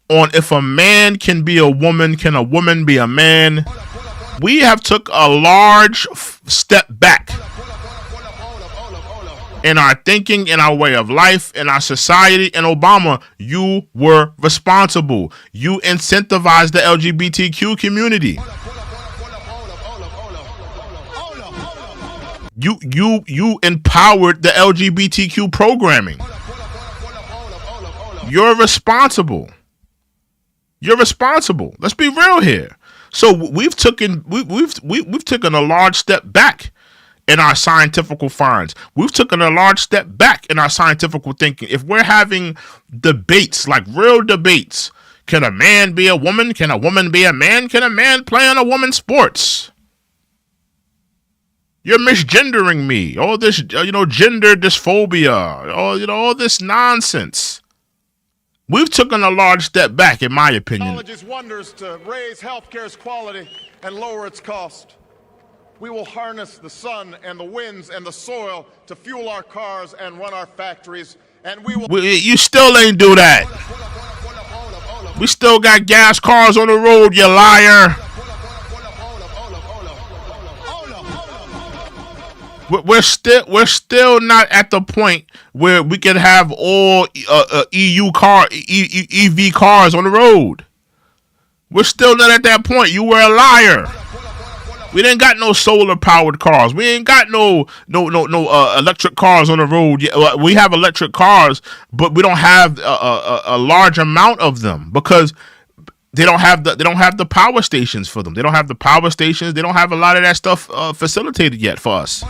on if a man can be a woman, can a woman be a man, we have took a large step back in our thinking, in our way of life, in our society. And Obama, you were responsible. You incentivized the LGBTQ community. You empowered the LGBTQ programming. You're responsible. You're responsible. Let's be real here. So we've taken a large step back in our scientific finds. We've taken a large step back in our scientific thinking. If we're having debates, like real debates, can a man be a woman? Can a woman be a man? Can a man play on a woman's sports? You're misgendering me. All this, gender dysphorbia. All this nonsense. We've taken a large step back, in my opinion. Technology's wonders to raise healthcare's quality and lower its cost. We will harness the sun and the winds and the soil to fuel our cars and run our factories, and we will... You still ain't do that. We still got gas cars on the road, you liar. We're still not at the point where we can have all EV cars on the road. We're still not at that point. You were a liar. We didn't got no solar powered cars. We ain't got no electric cars on the road. We have electric cars, but we don't have a large amount of them because they don't have the power stations for them. They don't have the power stations. They don't have a lot of that stuff facilitated yet for us.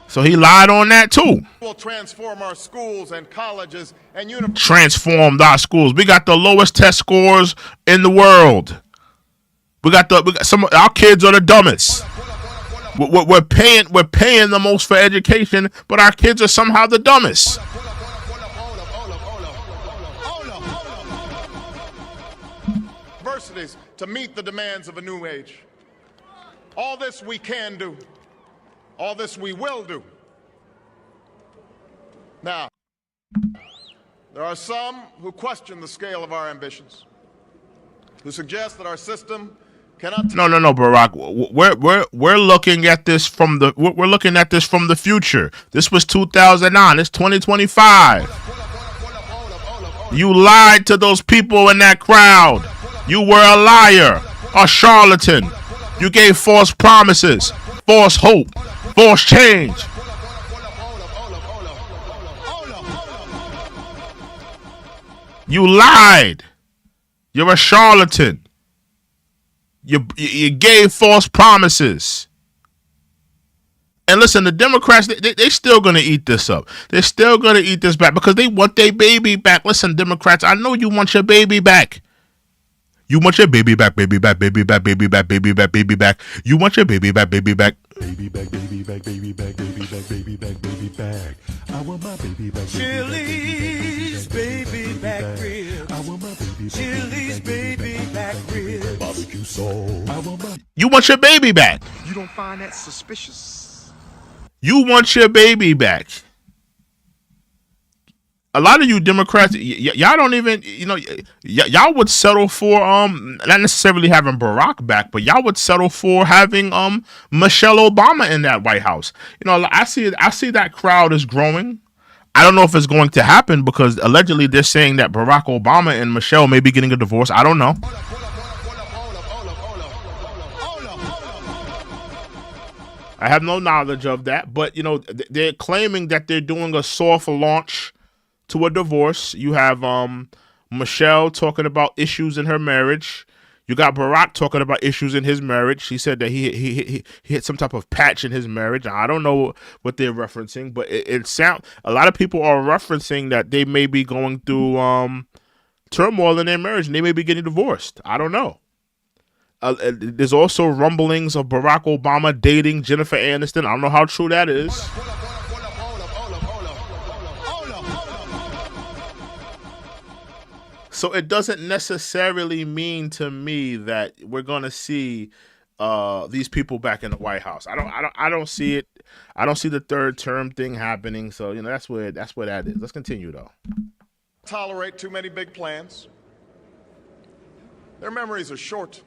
So he lied on that too. We'll transform our schools and colleges and universities. Transformed our schools. We got the lowest test scores in the world. We got some of our kids are the dumbest. We're paying the most for education, but our kids are somehow the dumbest. Universities to meet the demands of a new age. All this we can do. All this we will do. Now, there are some who question the scale of our ambitions, who suggest that our system cannot... No, Barack. We're looking at this from the future. This was 2009. It's 2025. You lied to those people in that crowd. You were a liar, a charlatan. You gave false promises, false hope, false change. You lied. You're a charlatan. You gave false promises. And listen, the Democrats, they still going to eat this up. They're still going to eat this back because they want their baby back. Listen, Democrats, I know you want your baby back. You want your baby back, baby back, baby back, baby back, baby back, baby back. You want your baby back, baby back. Baby back, baby back, baby back, baby back, baby back, baby back. I want my baby back. Chili's baby back ribs. I want my baby back. Chili's baby back ribs. Barbecue sauce. I want my... You want your baby back. You don't find that suspicious? You want your baby back. a lot of you Democrats, y'all don't even, y'all would settle for not necessarily having Barack back, but y'all would settle for having Michelle Obama in that White House. I see that crowd is growing. I don't know if it's going to happen because allegedly they're saying that Barack Obama and Michelle may be getting a divorce. I don't know. I have no knowledge of that, but they're claiming that they're doing a soft launch to a divorce. You have Michelle talking about issues in her marriage. You got Barack talking about issues in his marriage. He said that he hit some type of patch in his marriage. I don't know what they're referencing, but it sounds, a lot of people are referencing that they may be going through turmoil in their marriage and they may be getting divorced. I don't know. There's also rumblings of Barack Obama dating Jennifer Aniston. I don't know how true that is. So it doesn't necessarily mean to me that we're going to see these people back in the White House. I don't see it. I don't see the third term thing happening. So that's where that is. Let's continue though. Tolerate too many big plans. Their memories are short.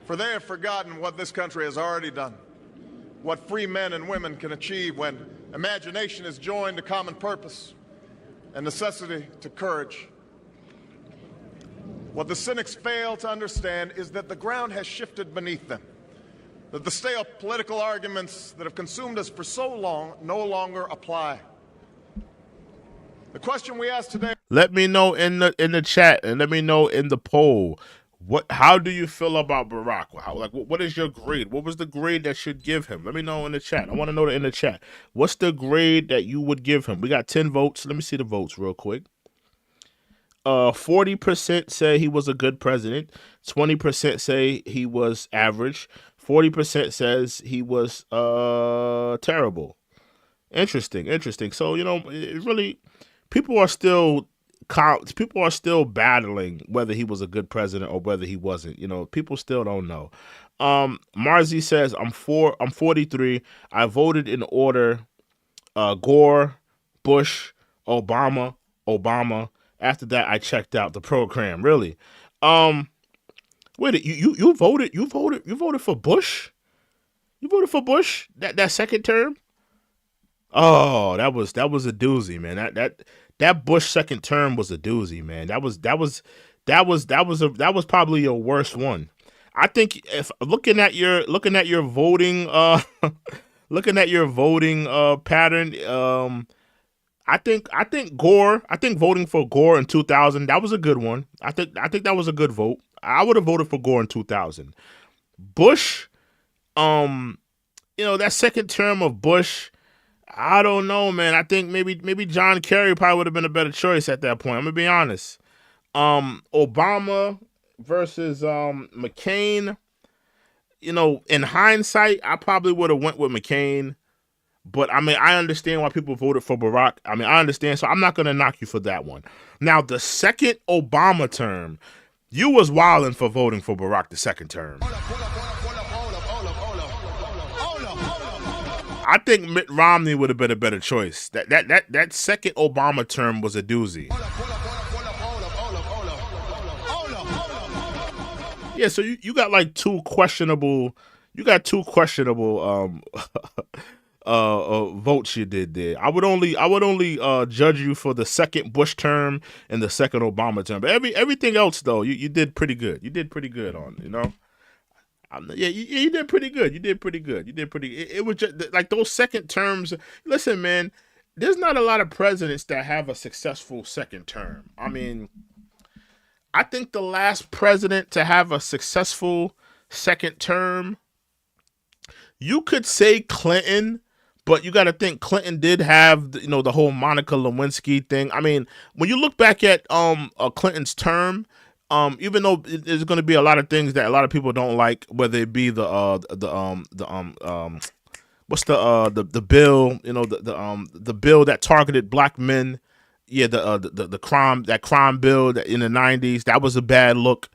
For they have forgotten what this country has already done, what free men and women can achieve when imagination is joined to common purpose and necessity to courage. What the cynics fail to understand is that the ground has shifted beneath them, that the stale political arguments that have consumed us for so long no longer apply. The question we ask today... Let me know in the chat and let me know in the poll. How do you feel about Barack? What is your grade? What was the grade that should give him? Let me know in the chat. I want to know in the chat. What's the grade that you would give him? We got 10 votes. Let me see the votes real quick. 40% say he was a good president. 20% say he was average. 40% says he was terrible. Interesting. So, it really, people are still battling whether he was a good president or whether he wasn't. People still don't know. Marzi says, I'm 43. I voted in order Gore, Bush, Obama. After that, I checked out the program. Really? Wait, you voted for Bush? You voted for Bush that second term? Oh, that was a doozy, man. That Bush second term was a doozy, man. That was probably your worst one. I think if looking at your voting pattern, I think voting for Gore in 2000, that was a good one. I think that was a good vote. I would have voted for Gore in 2000. Bush, that second term of Bush, I don't know, man. I think maybe John Kerry probably would have been a better choice at that point. I'm gonna be honest. Obama versus McCain. In hindsight, I probably would have went with McCain. But I understand why people voted for Barack. I understand, so I'm not gonna knock you for that one. Now, the second Obama term, you was wilding for voting for Barack the second term. I think Mitt Romney would have been a better choice. That second Obama term was a doozy. Yeah, so you got like two questionable votes you did there. I would only judge you for the second Bush term and the second Obama term. But everything else though, you did pretty good. You did pretty good on, you did pretty good. It was just like those second terms. Listen, man, there's not a lot of presidents that have a successful second term. I think the last president to have a successful second term, you could say Clinton, but you got to think Clinton did have, the whole Monica Lewinsky thing. When you look back at Clinton's term, even though there's going to be a lot of things that a lot of people don't like, whether it be the bill, the bill that targeted black men, the crime bill that in the 90s, that was a bad look.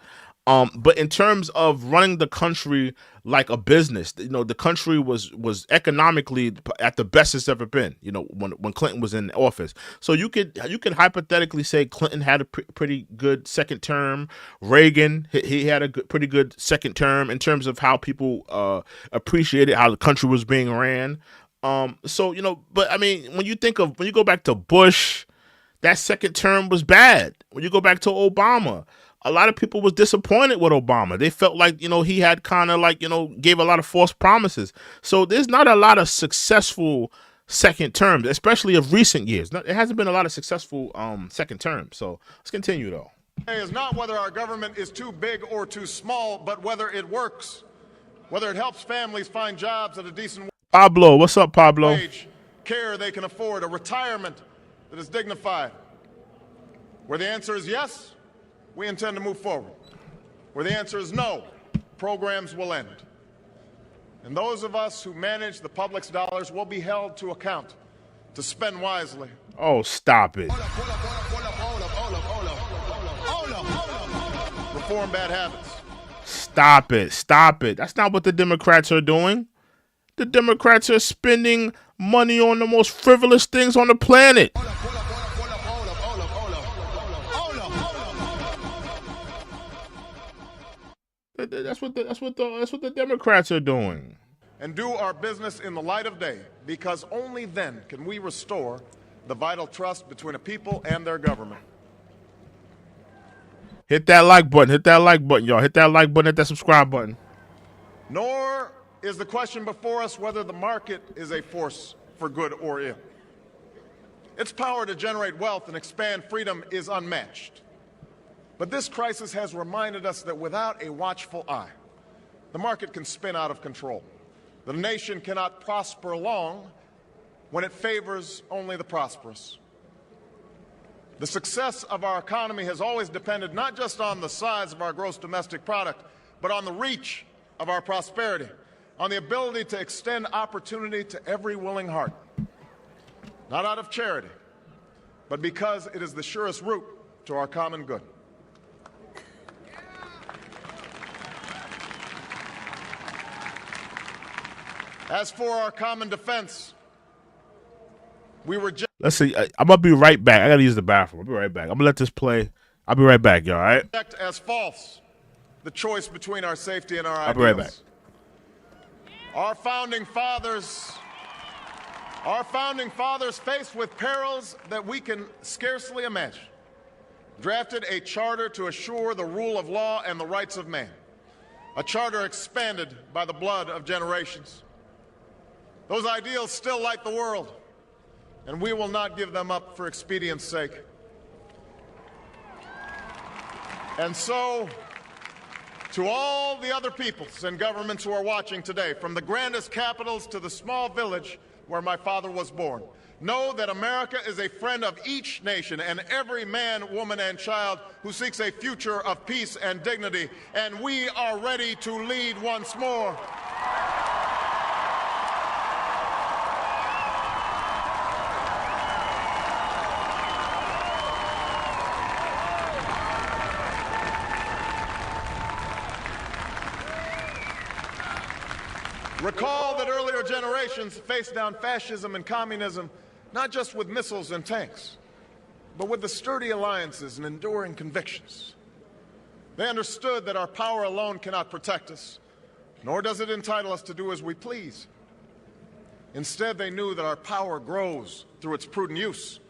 But in terms of running the country like a business, the country was economically at the best it's ever been. When Clinton was in office, so you could hypothetically say Clinton had a pretty good second term. Reagan, he had a pretty good second term in terms of how people appreciated how the country was being ran. But I mean, when you go back to Bush, that second term was bad. When you go back to Obama, a lot of people was disappointed with Obama. They felt like, he had kind of gave a lot of false promises. So there's not a lot of successful second terms, especially of recent years. It hasn't been a lot of successful second terms. So let's continue, though. Is not whether our government is too big or too small, but whether it works, whether it helps families find jobs at a decent Pablo, what's up, Pablo? wage, care they can afford, a retirement that is dignified. Where the answer is yes, we intend to move forward. Where the answer is no, programs will end. And those of us who manage the public's dollars will be held to account to spend wisely. Oh, stop it. Reform bad habits. Stop it. Stop it. That's not what the Democrats are doing. The Democrats are spending money on the most frivolous things on the planet. That's what the Democrats are doing. And do our business in the light of day, because only then can we restore the vital trust between a people and their government. Hit that like button. Hit that like button, y'all. Hit that like button. Hit that subscribe button. Nor is the question before us whether the market is a force for good or ill. Its power to generate wealth and expand freedom is unmatched. But this crisis has reminded us that without a watchful eye, the market can spin out of control. The nation cannot prosper long when it favors only the prosperous. The success of our economy has always depended not just on the size of our gross domestic product, but on the reach of our prosperity, on the ability to extend opportunity to every willing heart, not out of charity, but because it is the surest route to our common good. As for our common defense, we reject. Let's see. I'm going to be right back. I got to use the bathroom. I'll be right back. I'm going to let this play. I'll be right back, y'all, all right? Reject as false the choice between our safety and our I'll ideals. be right back. Our founding fathers faced with perils that we can scarcely imagine, drafted a charter to assure the rule of law and the rights of man, a charter expanded by the blood of generations. Those ideals still light the world, and we will not give them up for expedience sake. And so, to all the other peoples and governments who are watching today, from the grandest capitals to the small village where my father was born, know that America is a friend of each nation and every man, woman, and child who seeks a future of peace and dignity, and we are ready to lead once more. Recall that earlier generations faced down fascism and communism not just with missiles and tanks, but with the sturdy alliances and enduring convictions. They understood that our power alone cannot protect us, nor does it entitle us to do as we please. Instead, they knew that our power grows through its prudent use.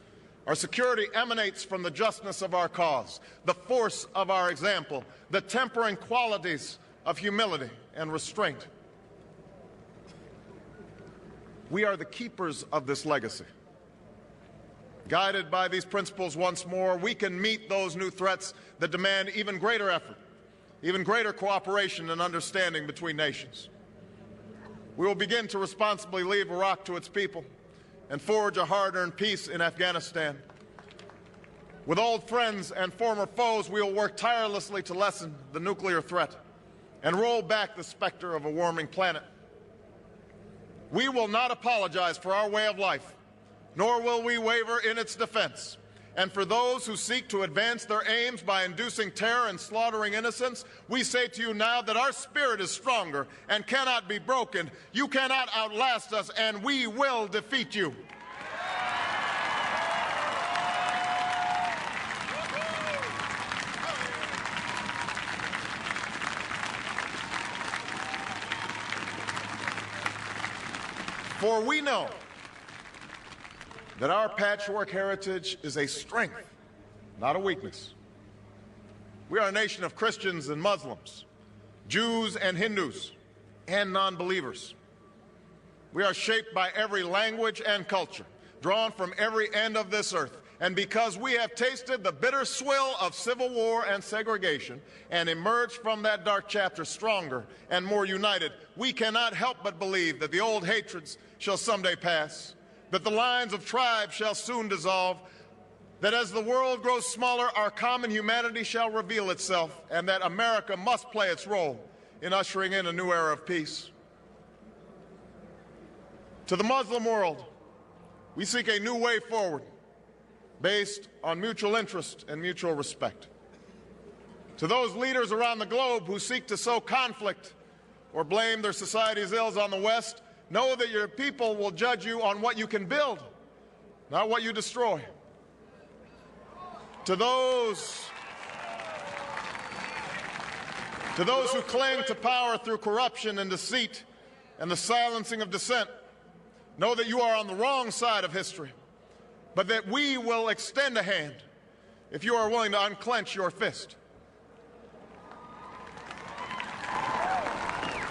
Our security emanates from the justness of our cause, the force of our example, the tempering qualities of humility and restraint. We are the keepers of this legacy. Guided by these principles once more, we can meet those new threats that demand even greater effort, even greater cooperation and understanding between nations. We will begin to responsibly leave Iraq to its people and forge a hard-earned peace in Afghanistan. With old friends and former foes, we will work tirelessly to lessen the nuclear threat and roll back the specter of a warming planet. We will not apologize for our way of life, nor will we waver in its defense. And for those who seek to advance their aims by inducing terror and slaughtering innocents, we say to you now that our spirit is stronger and cannot be broken. You cannot outlast us, and we will defeat you. For we know that our patchwork heritage is a strength, not a weakness. We are a nation of Christians and Muslims, Jews and Hindus, and non-believers. We are shaped by every language and culture, drawn from every end of this earth. And because we have tasted the bitter swill of civil war and segregation and emerged from that dark chapter stronger and more united, we cannot help but believe that the old hatreds shall someday pass, that the lines of tribes shall soon dissolve, that as the world grows smaller, our common humanity shall reveal itself, and that America must play its role in ushering in a new era of peace. To the Muslim world, we seek a new way forward based on mutual interest and mutual respect. To those leaders around the globe who seek to sow conflict or blame their society's ills on the West, know that your people will judge you on what you can build, not what you destroy. To those who cling to power through corruption and deceit and the silencing of dissent, know that you are on the wrong side of history, but that we will extend a hand if you are willing to unclench your fist.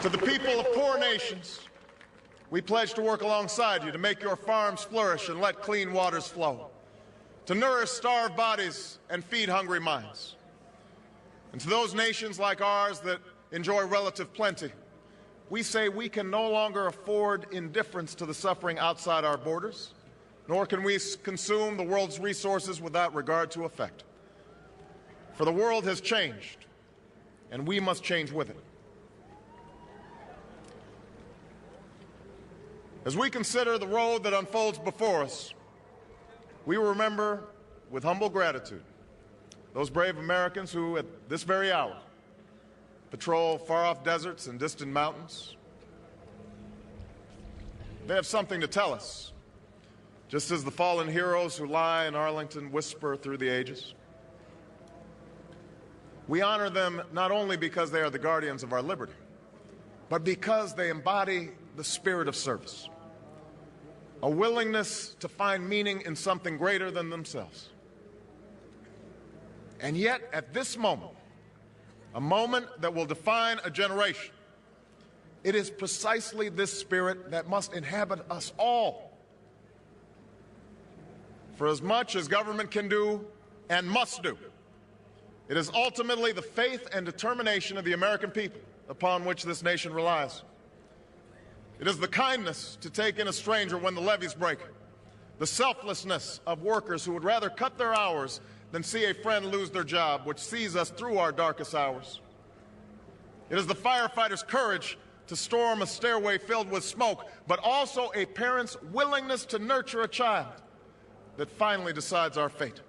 To the people of poor nations, we pledge to work alongside you to make your farms flourish and let clean waters flow, to nourish starved bodies and feed hungry minds. And to those nations like ours that enjoy relative plenty, we say we can no longer afford indifference to the suffering outside our borders, nor can we consume the world's resources without regard to effect. For the world has changed, and we must change with it. As we consider the road that unfolds before us, we remember with humble gratitude those brave Americans who, at this very hour, patrol far-off deserts and distant mountains. They have something to tell us, just as the fallen heroes who lie in Arlington whisper through the ages. We honor them not only because they are the guardians of our liberty, but because they embody the spirit of service, a willingness to find meaning in something greater than themselves. And yet, at this moment, a moment that will define a generation, it is precisely this spirit that must inhabit us all. For as much as government can do and must do, it is ultimately the faith and determination of the American people upon which this nation relies. It is the kindness to take in a stranger when the levees break, the selflessness of workers who would rather cut their hours than see a friend lose their job, which sees us through our darkest hours. It is the firefighter's courage to storm a stairway filled with smoke, but also a parent's willingness to nurture a child that finally decides our fate.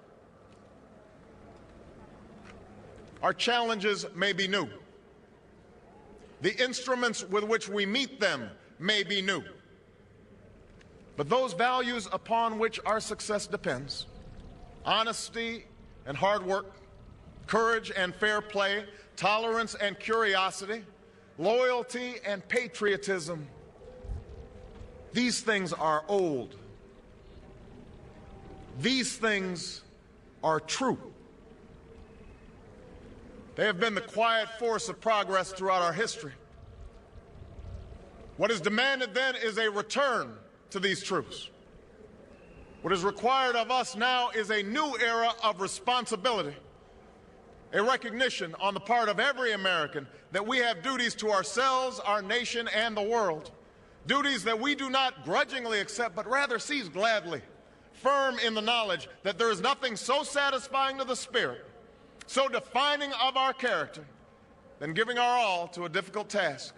Our challenges may be new. The instruments with which we meet them may be new. But those values upon which our success depends, honesty and hard work, courage and fair play, tolerance and curiosity, loyalty and patriotism, these things are old. These things are true. They have been the quiet force of progress throughout our history. What is demanded then is a return to these truths. What is required of us now is a new era of responsibility, a recognition on the part of every American that we have duties to ourselves, our nation, and the world, duties that we do not grudgingly accept, but rather seize gladly, firm in the knowledge that there is nothing so satisfying to the spirit, so defining of our character, than giving our all to a difficult task.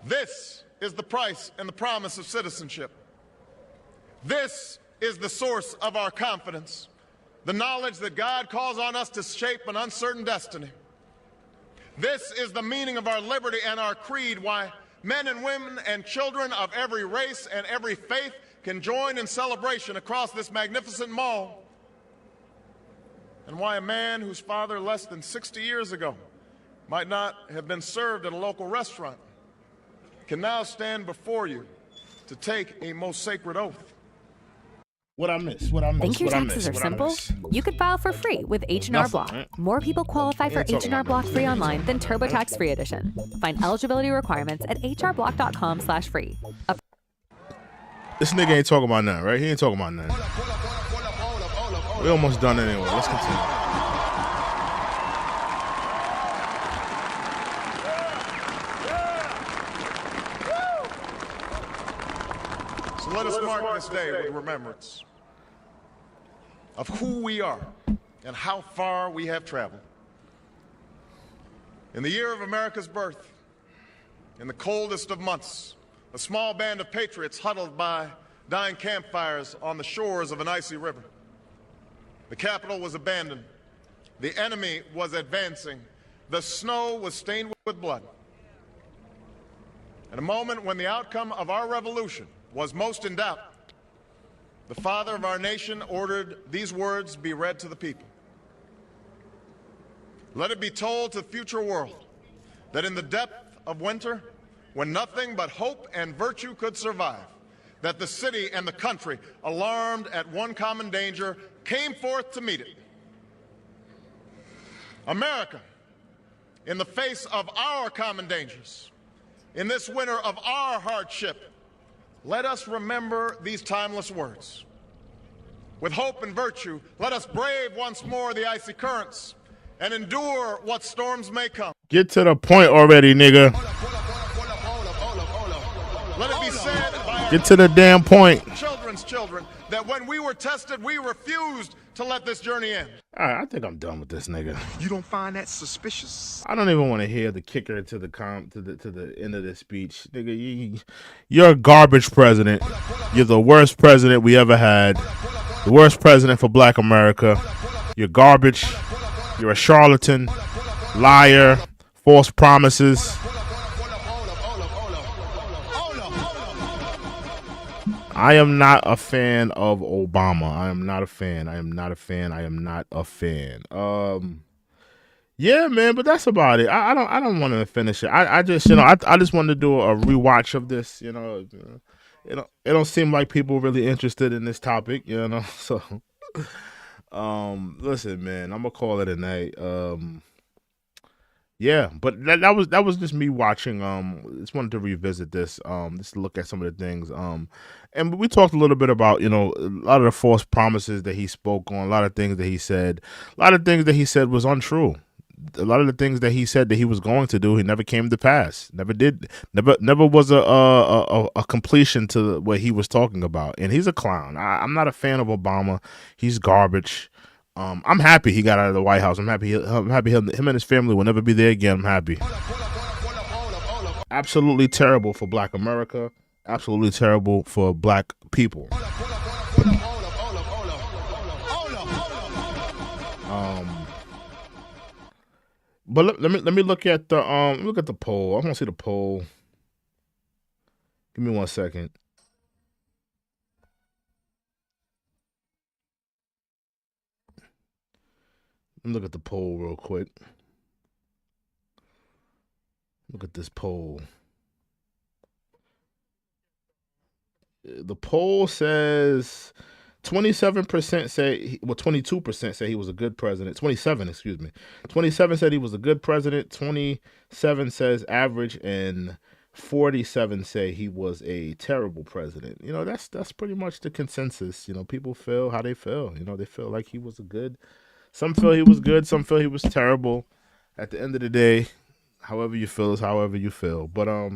This is the price and the promise of citizenship. This is the source of our confidence, the knowledge that God calls on us to shape an uncertain destiny. This is the meaning of our liberty and our creed, why men and women and children of every race and every faith can join in celebration across this magnificent mall, and why a man whose father less than 60 years ago might not have been served at a local restaurant can now stand before you to take a most sacred oath. What I miss? What I miss? Think your what I taxes miss? are What I simple? miss? You could file for free with H&R Nothing, Block. right? More people qualify for Ain't talking H&R about Block nothing. free online than TurboTax Free Edition. Find eligibility requirements at hrblock.com/free. This nigga ain't talking about nothing, right? He ain't talking about nothing. We almost done anyway. Let's continue. So let us mark this day with remembrance of who we are and how far we have traveled. In the year of America's birth, in the coldest of months, a small band of patriots huddled by dying campfires on the shores of an icy river. The capital was abandoned. The enemy was advancing. The snow was stained with blood. At a moment when the outcome of our revolution was most in doubt, the father of our nation ordered these words be read to the people. Let it be told to the future world that in the depth of winter, when nothing but hope and virtue could survive, that the city and the country, alarmed at one common danger, came forth to meet it. America, in the face of our common dangers, in this winter of our hardship, let us remember these timeless words. With hope and virtue, let us brave once more the icy currents and endure what storms may come. Get to the point already, nigga. Let it be said by our Get to the damn point. children's children that when we were tested, we refused to let this journey end. All right, I think I'm done with this nigga. You don't find that suspicious? I don't even want to hear the kicker to the end of this speech, nigga. You're a garbage president. You're the worst president we ever had. The worst president for Black America. You're garbage. You're a charlatan, liar, false promises. I am not a fan of Obama. I am not a fan. I am not a fan. I am not a fan. Yeah, man, but that's about it. I don't want to finish it. I just I just wanted to do a rewatch of this. It don't seem like people really interested in this topic. So listen, man, I'm gonna call it a night. Yeah, but that was just me watching. Just wanted to revisit this. Just to look at some of the things. And we talked a little bit about a lot of the false promises that he spoke on, a lot of things that he said, a lot of things that he said was untrue. A lot of the things that he said that he was going to do, he never came to pass. Never did. Never was a completion to what he was talking about. And he's a clown. I'm not a fan of Obama. He's garbage. I'm happy he got out of the White House. I'm happy him and his family will never be there again. I'm happy. Absolutely terrible for Black America. Absolutely terrible for Black people. But let me look at the poll. I want to see the poll. Give me 1 second. Let me look at the poll real quick. Look at this poll. The poll says 27% say, 22% say he was a good president. 27, excuse me. 27 said he was a good president. 27 says average, and 47 say he was a terrible president. That's pretty much the consensus. People feel how they feel. They feel like he was a good. Some feel he was good. Some feel he was terrible. At the end of the day, however you feel is however you feel. But